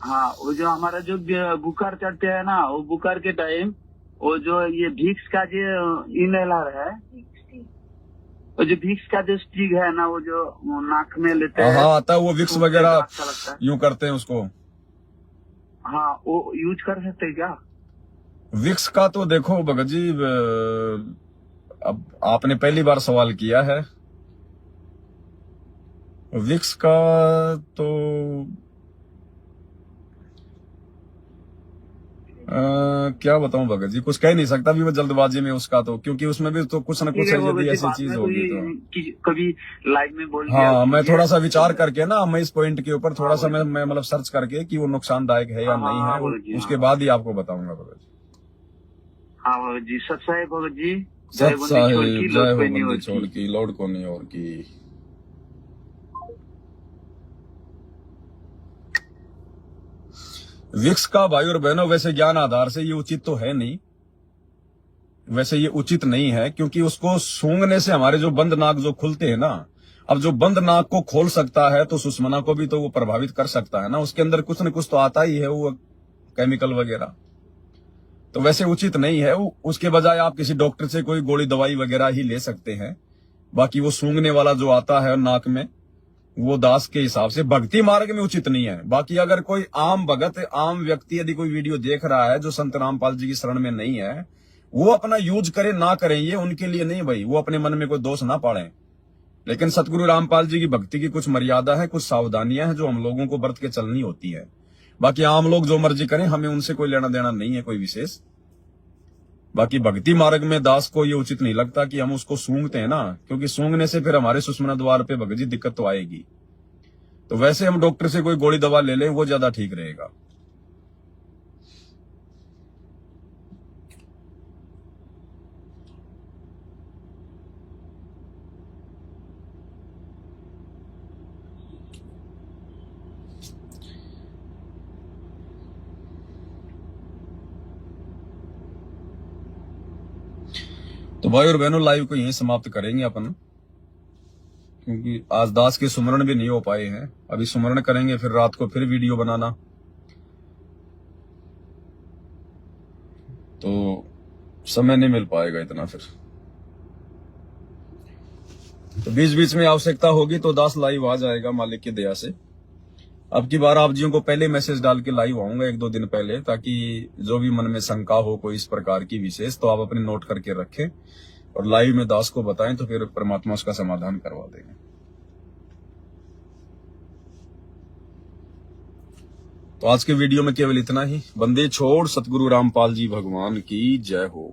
हाँ, वो जो हमारा जो बुखार चढ़ते है ना, वो बुखार के टाइम वो जो ये विक्स का जो इनहेलर है, वो जो विक्स का जो स्टिक है ना, वो जो नाक में लेते हैं। हाँ, आता है वो विक्स वगैरह, यूं करते हैं उसको। हाँ, वो यूज कर सकते हैं क्या? विक्स का तो देखो भगत जी, अब आपने पहली बार सवाल किया है। विक्स का तो क्या बताऊं भगत जी, कुछ कह नहीं सकता भी मैं जल्दबाजी में उसका, तो क्योंकि उसमें भी तो कुछ न कुछ यदि ऐसी चीज होगी तो कभी लाइव में बोल। हाँ, मैं थोड़ा सा विचार करके ना, मैं इस पॉइंट के ऊपर थोड़ा सा मैं मतलब सर्च करके कि वो नुकसानदायक है या नहीं है, उसके बाद ही आपको बताऊंगा भगत जी। हाँ भगत जी, सच है भगत जी। सच साहिब, जय हो बंदी छोड़ की, लौट को नहीं और की। विक्स का भाई और बहनों वैसे ज्ञान आधार से ये उचित तो है नहीं, वैसे ये उचित नहीं है, क्योंकि उसको सूंघने से हमारे जो बंद नाक जो खुलते हैं ना, अब जो बंद नाक को खोल सकता है तो सुषमना को भी तो वो प्रभावित कर सकता है ना, उसके अंदर कुछ न कुछ तो आता ही है, वो केमिकल वगैरह, तो वैसे उचित नहीं है। उसके बजाय आप किसी डॉक्टर से कोई गोली दवाई वगैरह ही ले सकते हैं। बाकी वो सूंघने वाला जो आता है नाक में, वो दास के हिसाब से भक्ति मार्ग में उचित नहीं है। बाकी अगर कोई आम भगत, आम व्यक्ति यदि कोई वीडियो देख रहा है जो संत रामपाल जी की शरण में नहीं है, वो अपना यूज करे ना करें, ये उनके लिए नहीं भाई, वो अपने मन में कोई दोष ना पाड़े। लेकिन सतगुरु रामपाल जी की भक्ति की कुछ मर्यादा है, कुछ सावधानियां हैं जो हम लोगों को बरत के चलनी होती है। बाकी आम लोग जो मर्जी करें, हमें उनसे कोई लेना देना नहीं है कोई विशेष। बाकी भक्ति मार्ग में दास को ये उचित नहीं लगता कि हम उसको सूंघते हैं ना, क्योंकि सूंघने से फिर हमारे सुषमना द्वार पे भगत जी दिक्कत तो आएगी। तो वैसे हम डॉक्टर से कोई गोली दवा ले लें, वो ज्यादा ठीक रहेगा। तो भाई और बहनों, लाइव को यहीं समाप्त करेंगे अपन, क्योंकि आज दास के सुमरण भी नहीं हो पाए हैं। अभी सुमरण करेंगे, फिर रात को फिर वीडियो बनाना, तो समय नहीं मिल पाएगा इतना। फिर तो बीच बीच में आवश्यकता होगी तो दास लाइव आ जाएगा मालिक की दया से। अब की बार आप जियों को पहले मैसेज डाल के लाइव आऊंगा 1-2 दिन पहले, ताकि जो भी मन में शंका हो कोई इस प्रकार की विशेष, तो आप अपने नोट करके रखें और लाइव में दास को बताएं, तो फिर परमात्मा उसका समाधान करवा देंगे। तो आज के वीडियो में केवल इतना ही। बंदे छोड़ सतगुरु रामपाल जी भगवान की जय हो।